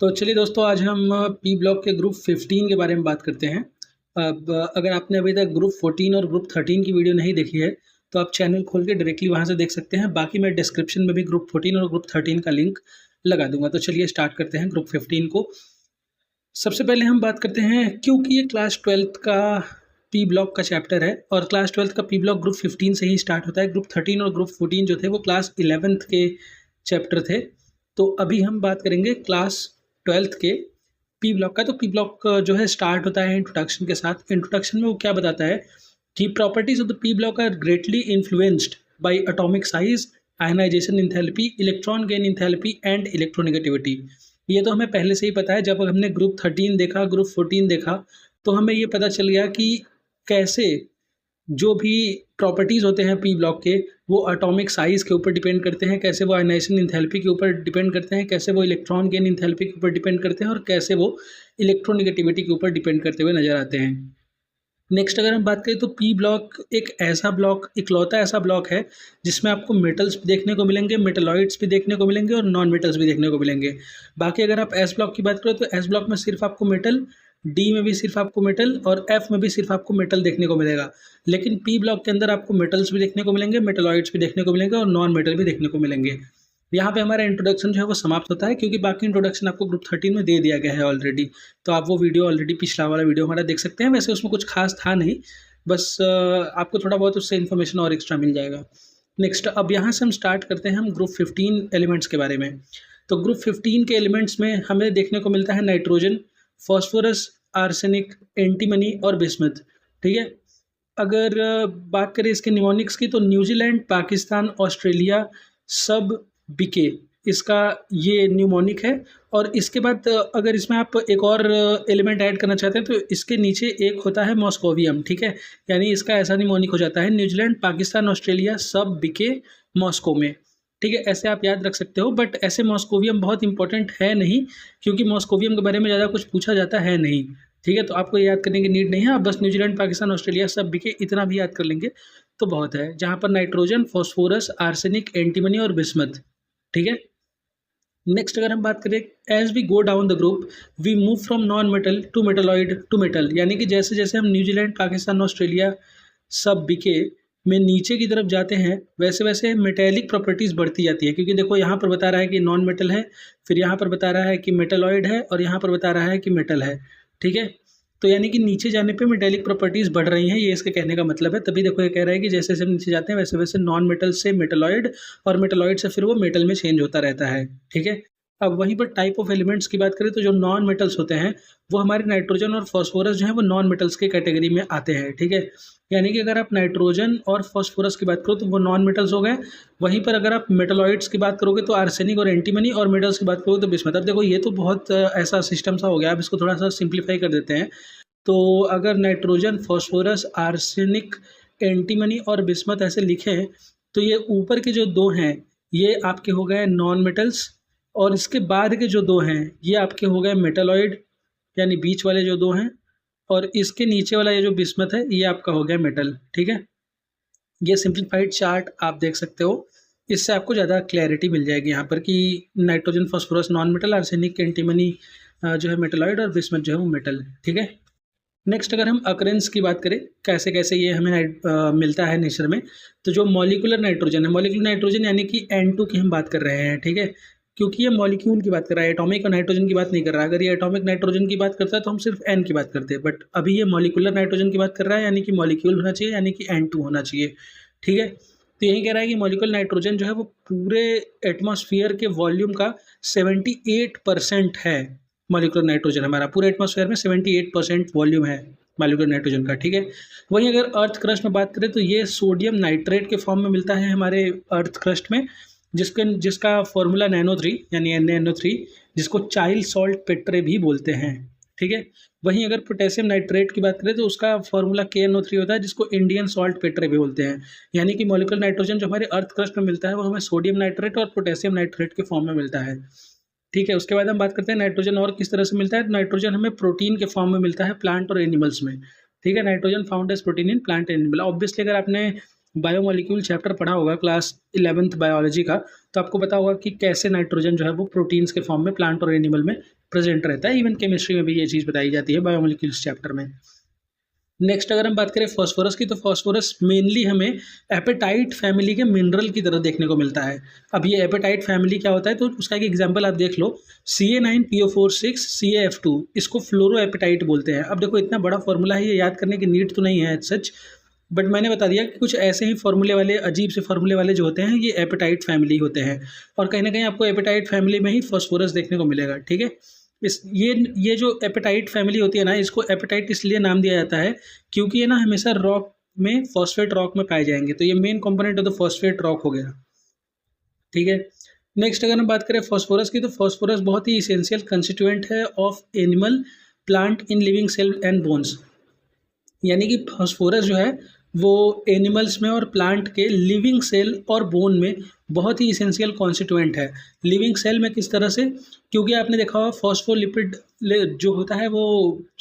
तो चलिए दोस्तों, आज हम पी ब्लॉक के ग्रुप 15 के बारे में बात करते हैं। अब अगर आपने अभी तक ग्रुप 14 और ग्रुप 13 की वीडियो नहीं देखी है तो आप चैनल खोल के डायरेक्टली वहां से देख सकते हैं। बाकी मैं डिस्क्रिप्शन में भी ग्रुप 14 और ग्रुप 13 का लिंक लगा दूंगा। तो चलिए स्टार्ट करते हैं ग्रुप 15 को। सबसे पहले हम बात करते हैं, क्योंकि ये क्लास 12th का पी ब्लॉक का चैप्टर है और क्लास 12th का पी ब्लॉक ग्रुप 15 से ही स्टार्ट होता है। ग्रुप 13 और ग्रुप 14 जो थे वो क्लास 11th के चैप्टर थे। तो अभी हम बात करेंगे क्लास 12th के पी ब्लॉक का। तो पी ब्लॉक जो है स्टार्ट होता है इंट्रोडक्शन के साथ। इंट्रोडक्शन में वो क्या बताता है कि properties of the P block are greatly influenced by atomic size, ionisation enthalpy, electron gain enthalpy and electronegativity. ये तो हमें पहले से ही पता है। जब हमने ग्रुप 13 देखा, ग्रुप 14 देखा, तो हमें ये पता चल गया कि कैसे जो भी प्रॉपर्टीज़ होते हैं पी ब्लॉक के वो एटॉमिक साइज़ के ऊपर डिपेंड करते हैं, कैसे वो आयनाइजेशन एंथैल्पी के ऊपर डिपेंड करते हैं, कैसे वो इलेक्ट्रॉन गेन एंथैल्पी के ऊपर डिपेंड करते हैं और कैसे वो इलेक्ट्रोनेगेटिविटी के ऊपर डिपेंड करते हुए नजर आते हैं। नेक्स्ट अगर हम बात करें तो पी ब्लॉक एक ऐसा ब्लॉक, इकलौता ऐसा ब्लॉक है जिसमें आपको मेटल्स भी देखने को मिलेंगे, मेटलॉइड्स भी देखने को मिलेंगे और नॉन मेटल्स भी देखने को मिलेंगे। बाकी अगर आप एस ब्लॉक की बात करें तो एस ब्लॉक में सिर्फ आपको मेटल, डी में भी सिर्फ आपको मेटल और एफ में भी सिर्फ आपको मेटल देखने को मिलेगा। लेकिन पी ब्लॉक के अंदर आपको मेटल्स भी देखने को मिलेंगे, मेटलॉइड्स भी देखने को मिलेंगे और नॉन मेटल भी देखने को मिलेंगे। यहाँ पे हमारा इंट्रोडक्शन जो है वो समाप्त होता है, क्योंकि बाकी इंट्रोडक्शन आपको ग्रुप 13 में दे दिया गया है ऑलरेडी। तो आप वो वीडियो ऑलरेडी, पिछला वाला वीडियो हमारा देख सकते हैं। वैसे उसमें कुछ खास था नहीं, बस आपको थोड़ा बहुत उससे इन्फॉर्मेशन और एक्स्ट्रा मिल जाएगा। नेक्स्ट अब यहाँ से हम स्टार्ट करते हैं हम ग्रुप 15 एलिमेंट्स के बारे में। तो ग्रुप 15 के एलिमेंट्स में हमें देखने को मिलता है नाइट्रोजन, फॉस्फोरस, आर्सेनिक, एंटीमनी और बिस्मथ। ठीक है। अगर बात करें इसके निमोनिक्स की तो न्यूजीलैंड, पाकिस्तान, ऑस्ट्रेलिया, सब बीके इसका ये न्यूमोनिक है। और इसके बाद अगर इसमें आप एक और एलिमेंट ऐड करना चाहते हैं तो इसके नीचे एक होता है मॉस्कोवियम। ठीक है, यानी इसका ऐसा न्यूमोनिक हो जाता है न्यूजीलैंड, पाकिस्तान, ऑस्ट्रेलिया, सब बीके, मॉस्को में। ठीक है, ऐसे आप याद रख सकते हो। बट ऐसे मॉस्कोवियम बहुत इंपॉर्टेंट है नहीं, क्योंकि मॉस्कोवियम के बारे में ज़्यादा कुछ पूछा जाता है नहीं। ठीक है, तो आपको याद करने की नीड नहीं है। आप बस न्यूजीलैंड, पाकिस्तान, ऑस्ट्रेलिया, सब बीके इतना भी याद कर लेंगे तो बहुत है, जहाँ पर नाइट्रोजन, फॉस्फोरस, आर्सेनिक, एंटीमनी और बिस्मथ। ठीक है। नेक्स्ट अगर हम बात करें, as we go down the group we move from non metal to metalloid to metal. यानी कि जैसे जैसे हम न्यूजीलैंड, पाकिस्तान, ऑस्ट्रेलिया, सब बीके में नीचे की तरफ जाते हैं वैसे वैसे मेटेलिक प्रॉपर्टीज़ बढ़ती जाती है। क्योंकि देखो यहाँ पर बता रहा है कि नॉन मेटल है, फिर यहाँ पर बता रहा है कि मेटलॉइड है और यहाँ पर बता रहा है कि मेटल है। ठीक है, तो यानी कि नीचे जाने पे मेटेलिक प्रॉपर्टीज़ बढ़ रही हैं, ये इसके कहने का मतलब है। तभी देखो ये कह रहा है कि जैसे जैसे हम नीचे जाते हैं वैसे वैसे नॉन मेटल से मेटलॉइड और मेटलॉइड से फिर वो मेटल में चेंज होता रहता है। ठीक है। अब वहीं पर टाइप ऑफ एलिमेंट्स की बात करें तो जो नॉन मेटल्स होते हैं वो हमारे नाइट्रोजन और फॉस्फोरस जो है वो नॉन मेटल्स के कैटेगरी में आते हैं। ठीक है, यानी कि अगर आप नाइट्रोजन और फॉस्फोरस की बात करो तो वो नॉन मेटल्स हो गए। वहीं पर अगर आप मेटलॉइड्स की बात करोगे तो आर्सेनिक और एंटीमनी, और मेटल्स की बात करोगे तो बिस्मथ। अब देखो ये तो बहुत ऐसा सिस्टम सा हो गया, अब इसको थोड़ा सा सिंप्लीफाई कर देते हैं। तो अगर नाइट्रोजन, फॉस्फोरस, आर्सेनिक, एंटीमनी और बिस्मथ ऐसे लिखें तो ये ऊपर के जो दो हैं ये आपके हो गए नॉन मेटल्स, और इसके बाद के जो दो हैं ये आपके हो गए मेटलॉइड, यानी बीच वाले जो दो हैं, और इसके नीचे वाला ये जो बिस्मथ है ये आपका हो गया मेटल। ठीक है, ये सिंप्लीफाइड चार्ट आप देख सकते हो, इससे आपको ज़्यादा क्लैरिटी मिल जाएगी यहाँ पर कि nitrogen, phosphorus non metal, arsenic, antimony जो है मेटलॉइड और बिस्मथ जो है वो मेटल। ठीक है। नेक्स्ट अगर हम अकरेंस की बात करें, कैसे कैसे ये हमें मिलता है नेचर में, तो जो मॉलिकुलर नाइट्रोजन है, मॉलिकुलर नाइट्रोजन यानी कि N2 की हम बात कर रहे हैं। ठीक है, क्योंकि ये मॉलिक्यूल की बात कर रहा है, एटॉमिक और नाइट्रोजन की बात नहीं कर रहा है। अगर ये एटॉमिक नाइट्रोजन की बात करता है तो हम सिर्फ N की बात करते हैं, बट अभी ये मॉलिकुलर नाइट्रोजन की बात कर रहा है, यानी कि मॉलिक्यूल होना चाहिए, यानी कि N2 होना चाहिए। ठीक है, तो यही कह रहा है कि मॉलिकुलर नाइट्रोजन जो है वो पूरे एटमॉस्फेयर के वॉल्यूम का 78% है। मॉलिकुलर नाइट्रोजन हमारा पूरे एटमॉस्फेयर में 78% वॉल्यूम है मॉलिकुलर नाइट्रोजन का। ठीक है, वहीं अगर अर्थ क्रस्ट में बात करें तो ये सोडियम नाइट्रेट के फॉर्म में मिलता है हमारे अर्थ क्रस्ट में, जिसका फॉर्मूला NaNO3 यानी NaNO3, जिसको चाइल्ड सॉल्ट पेट्रे भी बोलते हैं। ठीक है, वहीं अगर पोटेशियम नाइट्रेट की बात करें तो उसका फॉर्मूला KNO3 होता है, जिसको इंडियन सॉल्ट पेट्रे भी बोलते हैं। यानी कि मॉलिकुलर नाइट्रोजन जो हमारे अर्थ क्रस्ट में मिलता है वो हमें सोडियम नाइट्रेट और पोटेशियम नाइट्रेट के फॉर्म में मिलता है। ठीक है, उसके बाद हम बात करते हैं नाइट्रोजन और किस तरह से मिलता है। नाइट्रोजन हमें प्रोटीन के फॉर्म में मिलता है प्लांट और एनिमल्स में। ठीक है, nitrogen found as protein in plant and animal. Obviously अगर आपने बायोमोलिक्यूल चैप्टर पढ़ा होगा क्लास 11th बायोलॉजी का, तो आपको पता होगा कि कैसे नाइट्रोजन जो है वो प्रोटीन्स के फॉर्म में प्लांट और एनिमल में प्रेजेंट रहता है। इवन केमिस्ट्री में भी ये चीज़ बताई जाती है बायोमोलिक्यूल्स चैप्टर में। नेक्स्ट अगर हम बात करें फास्फोरस की, तो फास्फोरस मेनली हमें एपेटाइट फैमिली के मिनरल की तरह देखने को मिलता है। अब ये एपेटाइट फैमिली क्या होता है, तो उसका एक एग्जांपल आप देख लो, Ca9PO4 6 CaF2, इसको फ्लोरो एपेटाइट बोलते हैं। अब देखो इतना बड़ा फॉर्मूला है, ये याद करने की नीड तो नहीं है एज सच, बट मैंने बता दिया कि कुछ ऐसे ही फॉर्मूले वाले, अजीब से फॉर्मूले वाले जो होते हैं, ये एपेटाइट फैमिली होते हैं, और कहीं ना कहीं आपको एपेटाइट फैमिली में ही फास्फोरस देखने को मिलेगा। ठीक है, ये जो एपेटाइट फैमिली होती है ना, इसको एपेटाइट इसलिए नाम दिया जाता है क्योंकि ये ना हमेशा रॉक में, फॉस्फेट रॉक में पाए जाएंगे, तो ये main component of the phosphate rock हो गया। ठीक है, नेक्स्ट अगर हम बात करें फास्फोरस की, तो फास्फोरस बहुत ही इसेंशियल कंस्टिट्यूएंट है of animal, plant in living cell and bones. यानी कि फास्फोरस जो है वो एनिमल्स में और प्लांट के लिविंग सेल और बोन में बहुत ही इसेंशियल कॉन्स्टिट्यूएंट है। लिविंग सेल में किस तरह से, क्योंकि आपने देखा होगा फॉस्फोलिपिड जो होता है वो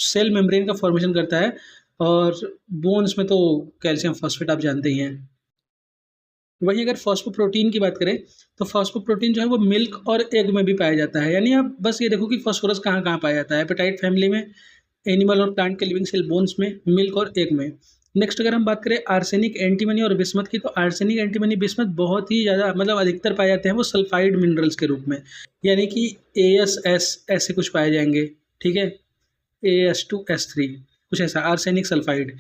सेल मेम्ब्रेन का फॉर्मेशन करता है, और बोन्स में तो कैल्शियम फॉस्फेट आप जानते ही हैं। वहीं अगर फॉस्फोप्रोटीन की बात करें, तो फॉस्फोप्रोटीन जो है वो मिल्क और एग में भी पाया जाता है। यानी आप बस ये देखो कि फॉस्फोरस कहाँ कहाँ पाया जाता है, एपेटाइट फैमिली में, एनिमल और प्लांट के लिविंग सेल बोन्स में, मिल्क और एग में। नेक्स्ट अगर हम बात करें आर्सेनिक, एंटीमनी और बिस्मथ की, तो आर्सेनिक, एंटीमनी, बिस्मथ बहुत ही ज़्यादा, मतलब अधिकतर पाए जाते हैं वो सल्फाइड मिनरल्स के रूप में, यानी कि AsS ऐसे कुछ पाए जाएंगे। ठीक है, AS2S3 कुछ ऐसा, आर्सेनिक सल्फाइड।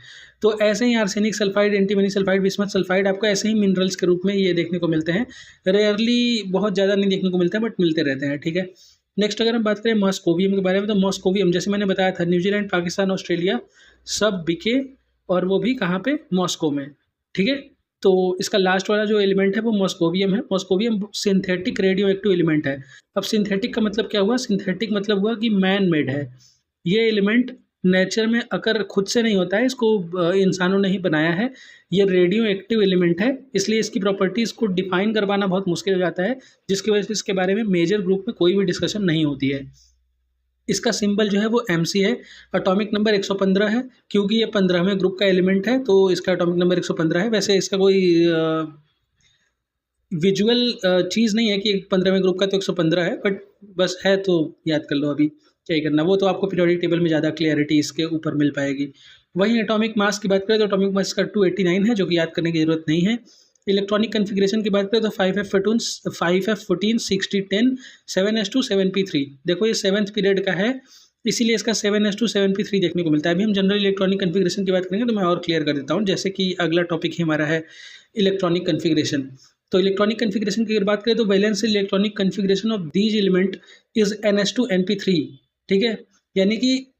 तो ऐसे ही arsenic sulphide, antimony sulphide, bismuth sulphide आपको ऐसे ही मिनरल्स के रूप में ये देखने को मिलते हैं। रेयरली, बहुत ज़्यादा नहीं देखने को मिलते हैं, बट मिलते रहते हैं। ठीक है, नेक्स्ट अगर हम बात करें मॉस्कोवियम के बारे में, तो मॉस्कोवियम जैसे मैंने बताया था, न्यूजीलैंड, पाकिस्तान, ऑस्ट्रेलिया सब बिके, और वो भी कहाँ पे, मॉस्को में। ठीक है, तो इसका लास्ट वाला जो एलिमेंट है वो मॉस्कोवियम है। Moscovium synthetic radio active element है। अब सिंथेटिक का मतलब क्या हुआ, सिंथेटिक मतलब हुआ कि मैन मेड है। ये एलिमेंट नेचर में अगर खुद से नहीं होता है, इसको इंसानों ने ही बनाया है। ये रेडियो एक्टिव एलिमेंट है, इसलिए इसकी प्रॉपर्टीज़ को डिफाइन करवाना बहुत मुश्किल हो जाता है, जिसकी वजह से इसके बारे में मेजर ग्रुप में कोई भी डिस्कशन नहीं होती है। इसका सिंबल जो है वो MC है। एटॉमिक नंबर 115 है, क्योंकि ये 15वें ग्रुप का एलिमेंट है, तो इसका एटॉमिक नंबर 115 है। वैसे इसका कोई विजुअल चीज़ नहीं है कि 15वें ग्रुप का तो 115 है, बट बस है तो याद कर लो, अभी क्या ही करना, वो तो आपको पीरियोडिक टेबल में ज़्यादा क्लियरिटी इसके ऊपर मिल पाएगी। वहीं एटॉमिक मास की बात करें, तो एटॉमिक मास का 289 है, जो कि याद करने की ज़रूरत नहीं है। इलेक्ट्रॉनिक कन्फिग्रेशन की बात करें, तो 5F14 60 10 7s2 7p3। देखो ये 7th पीरियड का है, इसीलिए इसका 7s2 7p3 देखने को मिलता है। अभी हम जनरल इलेक्ट्रॉनिक कन्फिग्रेशन की बात करेंगे, तो मैं और क्लियर कर देता हूँ। जैसे कि अगला टॉपिक ही हमारा है इलेक्ट्रॉनिक कन्फिग्रेशन। तो इलेक्ट्रॉनिक कन्फिग्रेशन की अगर बात करें, तो valence electronic configuration of these element is NS2 NP3। ठीक है, यानी कि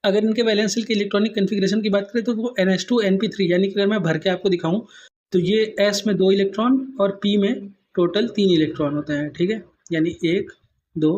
अगर इनके वैलेंस की इलेक्ट्रॉनिक कन्फिग्रेशन की बात करें, तो वो NS2 NP3, यानी कि अगर मैं भर के आपको दिखाऊं, तो ये S में 2 इलेक्ट्रॉन और P में टोटल 3 इलेक्ट्रॉन होते हैं। ठीक है, यानी 1 2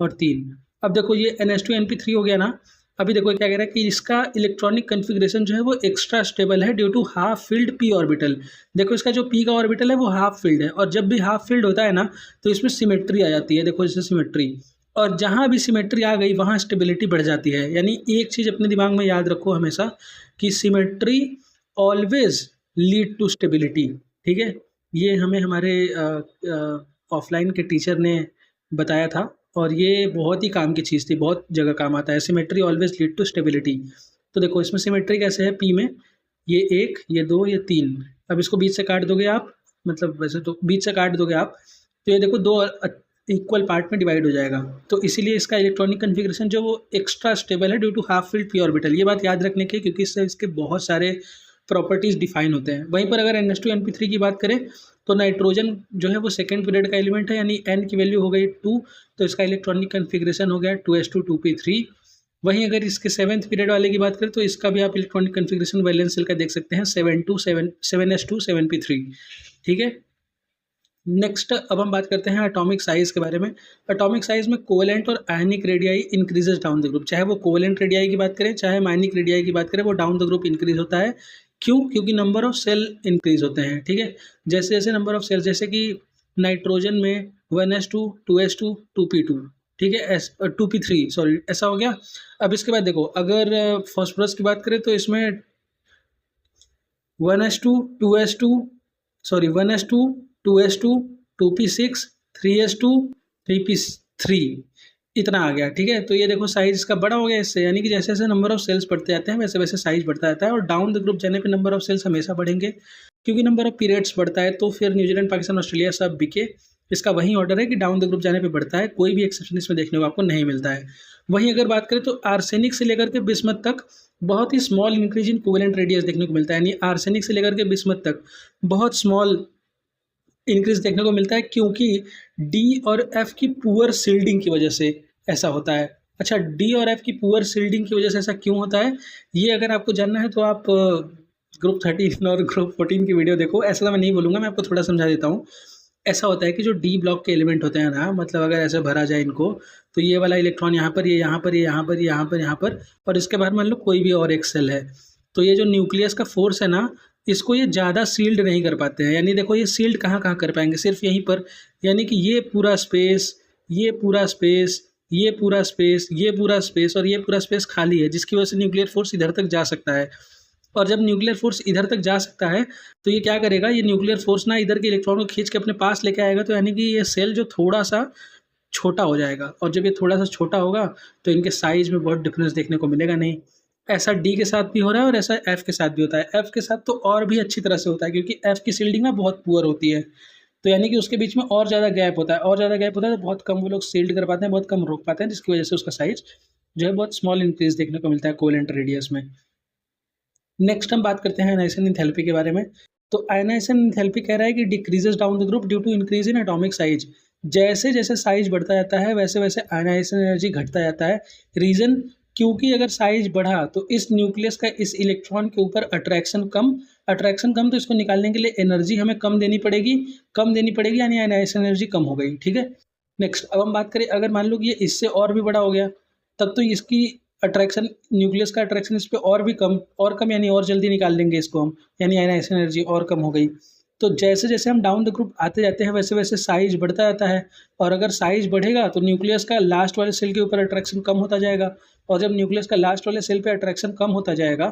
और 3। अब देखो ये NS2 NP3 हो गया ना। अभी देखो क्या कह रहा है कि इसका इलेक्ट्रॉनिक कन्फिग्रेशन जो है वो एक्स्ट्रा स्टेबल है due to half filled P orbital. देखो इसका जो P का ऑर्बिटल है वो हाफ फिल्ड है, और जब भी हाफ फिल्ड होता है ना, तो इसमें सिमेट्री आ जाती है। देखो इससे सिमेट्री, और जहाँ भी सिमेट्री आ गई वहाँ स्टेबिलिटी बढ़ जाती है। यानी एक चीज़ अपने दिमाग में याद रखो हमेशा, कि symmetry always lead to stability. ठीक है, ये हमें हमारे ऑफलाइन के टीचर ने बताया था, और ये बहुत ही काम की चीज़ थी, बहुत जगह काम आता है। Symmetry always lead to stability. तो देखो इसमें सिमेट्री कैसे है, P में ये 1 ये 2 ये 3। अब इसको बीच से काट दोगे आप, मतलब वैसे तो बीच से काट दोगे आप, तो ये देखो 2 इक्वल पार्ट में डिवाइड हो जाएगा। तो इसीलिए इसका इलेक्ट्रॉनिक कन्फिग्रेशन जो वो एक्स्ट्रा स्टेबल है due to half filled P orbital. ये बात याद रखने की, क्योंकि इससे इसके बहुत सारे प्रॉपर्टीज़ डिफाइन होते हैं। वहीं पर अगर NS2 NP3 की बात करें, तो नाइट्रोजन जो है वो सेकेंड पीरियड का एलिमेंट है, यानी N की वैल्यू हो गई 2, तो इसका इलेक्ट्रॉनिक कन्फिग्रेशन हो गया 2s2 2p3। वहीं अगर इसके 7th पीरियड वाले की बात करें, तो इसका भी आप इलेक्ट्रॉनिक कन्फिग्रेशन वैलेंस सेल का देख सकते हैं, 7s2 7p3। ठीक है, नेक्स्ट अब हम बात करते हैं एटॉमिक साइज़ के बारे में। एटॉमिक साइज़ में कोवेलेंट और ionic radii increases down the group. चाहे वो कोवेलेंट रेडियाई की बात करें, चाहे आयनिक रेडियाई की बात करें, वो डाउन द ग्रुप इंक्रीज होता है। क्यों? क्योंकि नंबर ऑफ सेल इंक्रीज होते हैं। ठीक है, जैसे जैसे नंबर ऑफ सेल, जैसे कि नाइट्रोजन में 1s2 2s2 2p2। ठीक है, 2p3 सॉरी, ऐसा हो गया। अब इसके बाद देखो, अगर फॉस्फोरस की बात करें, तो इसमें 1s2 2s2 sorry 1s2 2s2 2p6 3s2 3p3 इतना आ गया। ठीक है, तो ये देखो साइज इसका बड़ा हो गया इससे, यानी कि जैसे जैसे नंबर ऑफ सेल्स बढ़ते जाते हैं वैसे वैसे साइज बढ़ता जाता है। और डाउन द ग्रुप जाने पे नंबर ऑफ सेल्स हमेशा बढ़ेंगे, क्योंकि नंबर ऑफ पीरियड्स बढ़ता है। तो फिर न्यूजीलैंड, पाकिस्तान, ऑस्ट्रेलिया सब बिके। इसका वही ऑर्डर है कि डाउन द ग्रुप जाने पे बढ़ता है, कोई भी एक्सेप्शन इसमें देखने को आपको नहीं मिलता है। वहीं अगर बात करें तो आर्सेनिक से लेकर के बिस्मथ तक बहुत ही small increase in covalent radius देखने को मिलता है, यानी आर्सेनिक से लेकर के बिस्मथ तक बहुत स्मॉल इंक्रीज देखने को मिलता है, क्योंकि डी और एफ की पुअर सील्डिंग की वजह से ऐसा होता है। अच्छा, डी और एफ की पुअर सील्डिंग की वजह से ऐसा क्यों होता है, ये अगर आपको जानना है तो आप ग्रुप 13 और ग्रुप 14 की वीडियो देखो। ऐसा तो मैं नहीं बोलूँगा, मैं आपको थोड़ा समझा देता हूँ। ऐसा होता है कि जो डी ब्लॉक के एलिमेंट होते हैं ना, मतलब अगर ऐसे भरा जाए इनको, तो ये वाला इलेक्ट्रॉन यहाँ पर, ये यहाँ पर, ये यहाँ पर, यहाँ पर, यहाँ पर, और इसके बाद मान लो कोई भी और एक सेल है, तो ये जो न्यूक्लियस का फोर्स है ना, इसको ये ज़्यादा सील्ड नहीं कर पाते हैं। यानी देखो ये सील्ड कहाँ कहाँ कर पाएंगे, सिर्फ यहीं पर। यानी कि ये पूरा स्पेस, ये पूरा स्पेस, ये पूरा स्पेस, ये पूरा स्पेस और ये पूरा स्पेस खाली है, जिसकी वजह से न्यूक्लियर फोर्स इधर तक जा सकता है। और जब न्यूक्लियर फोर्स इधर तक जा सकता है तो ये क्या करेगा, ये न्यूक्लियर फोर्स ना इधर के इलेक्ट्रॉन को खींच के अपने पास लेके आएगा। तो यानी कि ये सेल जो थोड़ा सा छोटा हो जाएगा, और जब ये थोड़ा सा छोटा होगा तो इनके साइज में बहुत डिफरेंस देखने को मिलेगा नहीं। ऐसा डी के साथ भी हो रहा है और ऐसा एफ के साथ भी होता है। एफ के साथ तो और भी अच्छी तरह से होता है, क्योंकि एफ की सील्डिंग ना बहुत पुअर होती है, तो यानी कि उसके बीच में और ज़्यादा गैप होता है, और ज़्यादा गैप होता है तो बहुत कम वो लोग सील्ड कर पाते हैं, बहुत कम रोक पाते हैं, जिसकी वजह से उसका साइज जो है बहुत स्मॉल इंक्रीज देखने को मिलता है कोवेलेंट रेडियस में। नेक्स्ट हम बात करते हैं आयनाइजेशन एंथैल्पी के बारे में। तो आयनाइजेशन एंथैल्पी कह रहा है कि decreases down the group due to increase in atomic size. जैसे जैसे साइज बढ़ता जाता है वैसे वैसे आयनाइजेशन एनर्जी घटता जाता है। रीज़न, क्योंकि अगर साइज बढ़ा तो इस न्यूक्लियस का इस इलेक्ट्रॉन के ऊपर अट्रैक्शन कम, तो इसको निकालने के लिए एनर्जी हमें कम देनी पड़ेगी, यानी आयनाइजेशन एनर्जी कम हो गई। ठीक है, नेक्स्ट अब हम बात करें, अगर मान लो कि ये इससे और भी बड़ा हो गया, तब तो इसकी अट्रैक्शन, न्यूक्लियस का अट्रैक्शन इस पर और भी कम यानी और जल्दी निकाल लेंगे इसको हम, यानी आयनाइजेशन एनर्जी और कम हो गई। तो जैसे जैसे हम डाउन द ग्रुप आते जाते हैं वैसे वैसे साइज बढ़ता जाता है, और अगर साइज बढ़ेगा तो न्यूक्लियस का लास्ट वाले सेल के ऊपर अट्रैक्शन कम होता जाएगा, और जब न्यूक्लियस का लास्ट वाले सेल पे अट्रैक्शन कम होता जाएगा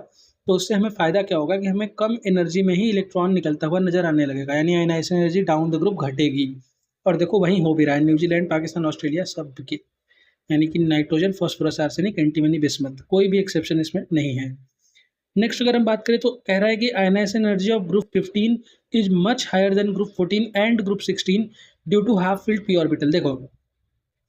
तो उससे हमें फ़ायदा क्या होगा कि हमें कम एनर्जी में ही इलेक्ट्रॉन निकलता हुआ नजर आने लगेगा, यानी ionization energy down the group घटेगी। और देखो वहीं हो भी रहा है, न्यूजीलैंड, पाकिस्तान, ऑस्ट्रेलिया सब की, यानी कि nitrogen, phosphorus, arsenic, antimony, bismuth, कोई भी एक्सेप्शन इसमें नहीं है। नेक्स्ट अगर हम बात करें तो कह रहा है कि ionization energy of group 15 is much higher than group 14 and group 16 due to half filled p orbital. देखो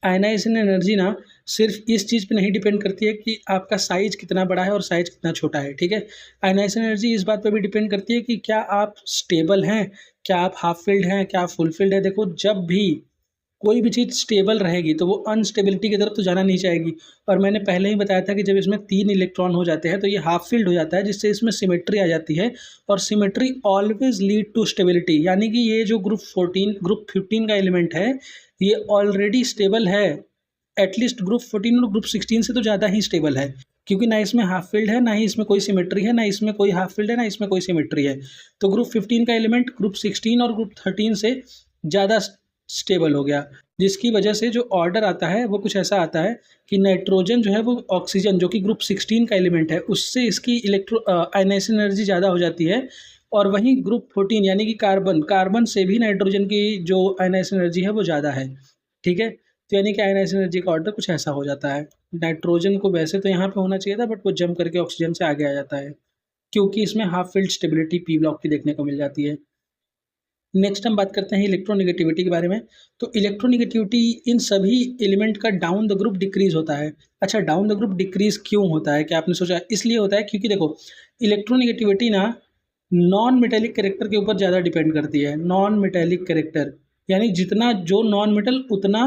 आयनाइजेशन एनर्जी ना सिर्फ इस चीज़ पे नहीं डिपेंड करती है कि आपका साइज कितना बड़ा है और साइज कितना छोटा है। ठीक है, आयनाइजेशन एनर्जी इस बात पे भी डिपेंड करती है कि क्या आप स्टेबल हैं, क्या आप हाफ फिल्ड हैं, क्या आप फुल फिल्ड है। देखो जब भी कोई भी चीज़ स्टेबल रहेगी तो वो अनस्टेबिलिटी की तरफ तो जाना नहीं चाहेगी। और मैंने पहले ही बताया था कि जब इसमें 3 इलेक्ट्रॉन हो जाते हैं तो ये हाफ फील्ड हो जाता है, जिससे इसमें सिमेट्री आ जाती है, और symmetry always lead to stability. यानी कि ये जो ग्रुप 15 का एलिमेंट है ये ऑलरेडी स्टेबल है, एटलीस्ट ग्रुप 14 और ग्रुप 16 से तो ज़्यादा ही स्टेबल है, क्योंकि ना इसमें हाफ फील्ड है, ना ही इसमें कोई सिमेट्री है, ना इसमें कोई हाफ फील्ड है, ना इसमें कोई सिमेट्री है। तो ग्रुप 15 का एलिमेंट ग्रुप 16 और ग्रुप 13 से ज़्यादा स्टेबल हो गया, जिसकी वजह से जो ऑर्डर आता है वो कुछ ऐसा आता है कि नाइट्रोजन जो है वो ऑक्सीजन जो कि ग्रुप 16 का एलिमेंट है उससे इसकी आयनाइजेशन एनर्जी ज़्यादा हो जाती है, और वहीं ग्रुप 14 यानी कि कार्बन से भी नाइट्रोजन की जो आयनाइजेशन एनर्जी है वो ज़्यादा है। ठीक है, तो यानी कि आयनाइजेशन एनर्जी का ऑर्डर कुछ ऐसा हो जाता है। नाइट्रोजन को वैसे तो यहाँ पे होना चाहिए था, बट वो जम करके ऑक्सीजन से आगे आ जाता है, क्योंकि इसमें half field stability P block की देखने को मिल जाती है। नेक्स्ट हम बात करते हैं इलेक्ट्रोनेगेटिविटी के बारे में। तो इलेक्ट्रोनेगेटिविटी इन सभी एलिमेंट का डाउन द ग्रुप डिक्रीज होता है। अच्छा, डाउन द ग्रुप डिक्रीज क्यों होता है, क्या आपने सोचा? इसलिए होता है क्योंकि देखो इलेक्ट्रोनेगेटिविटी ना नॉन मेटेलिक कैरेक्टर के ऊपर ज़्यादा डिपेंड करती है। नॉन मेटेलिक कैरेक्टर यानी जितना जो नॉन मेटल उतना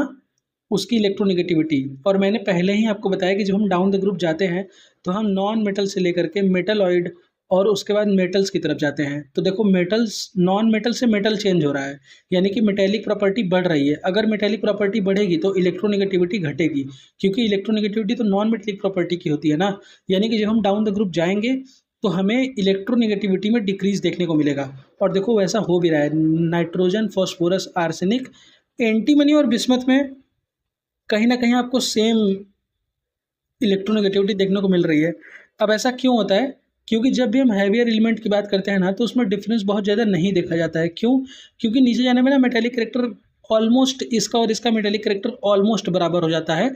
उसकी इलेक्ट्रोनेगेटिविटी। और मैंने पहले ही आपको बताया कि जब हम डाउन द ग्रुप जाते हैं तो हम नॉन मेटल से लेकर के मेटलॉइड और उसके बाद मेटल्स की तरफ जाते हैं। तो देखो मेटल्स, नॉन मेटल से मेटल चेंज हो रहा है, यानी कि मेटेलिक प्रॉपर्टी बढ़ रही है। अगर मेटेलिक प्रॉपर्टी बढ़ेगी तो इलेक्ट्रोनेगेटिविटी घटेगी, क्योंकि इलेक्ट्रोनेगेटिविटी तो नॉन मेटेलिक प्रॉपर्टी की होती है ना। यानी कि जब हम डाउन द ग्रुप जाएंगे तो हमें इलेक्ट्रोनेगेटिविटी में डिक्रीज देखने को मिलेगा। और देखो वैसा हो भी रहा है। नाइट्रोजन, फॉस्फोरस, आर्सेनिक, एंटीमनी और बिस्मथ में कहीं ना कहीं आपको सेम इलेक्ट्रोनेगेटिविटी देखने को मिल रही है। अब ऐसा क्यों होता है? क्योंकि जब भी हम हैवियर एलिमेंट की बात करते हैं ना तो उसमें डिफरेंस बहुत ज़्यादा नहीं देखा जाता है। क्यों? क्योंकि नीचे जाने में ना मेटेलिक कैरेक्टर ऑलमोस्ट इसका और इसका मेटेलिक कैरेक्टर ऑलमोस्ट बराबर हो जाता है,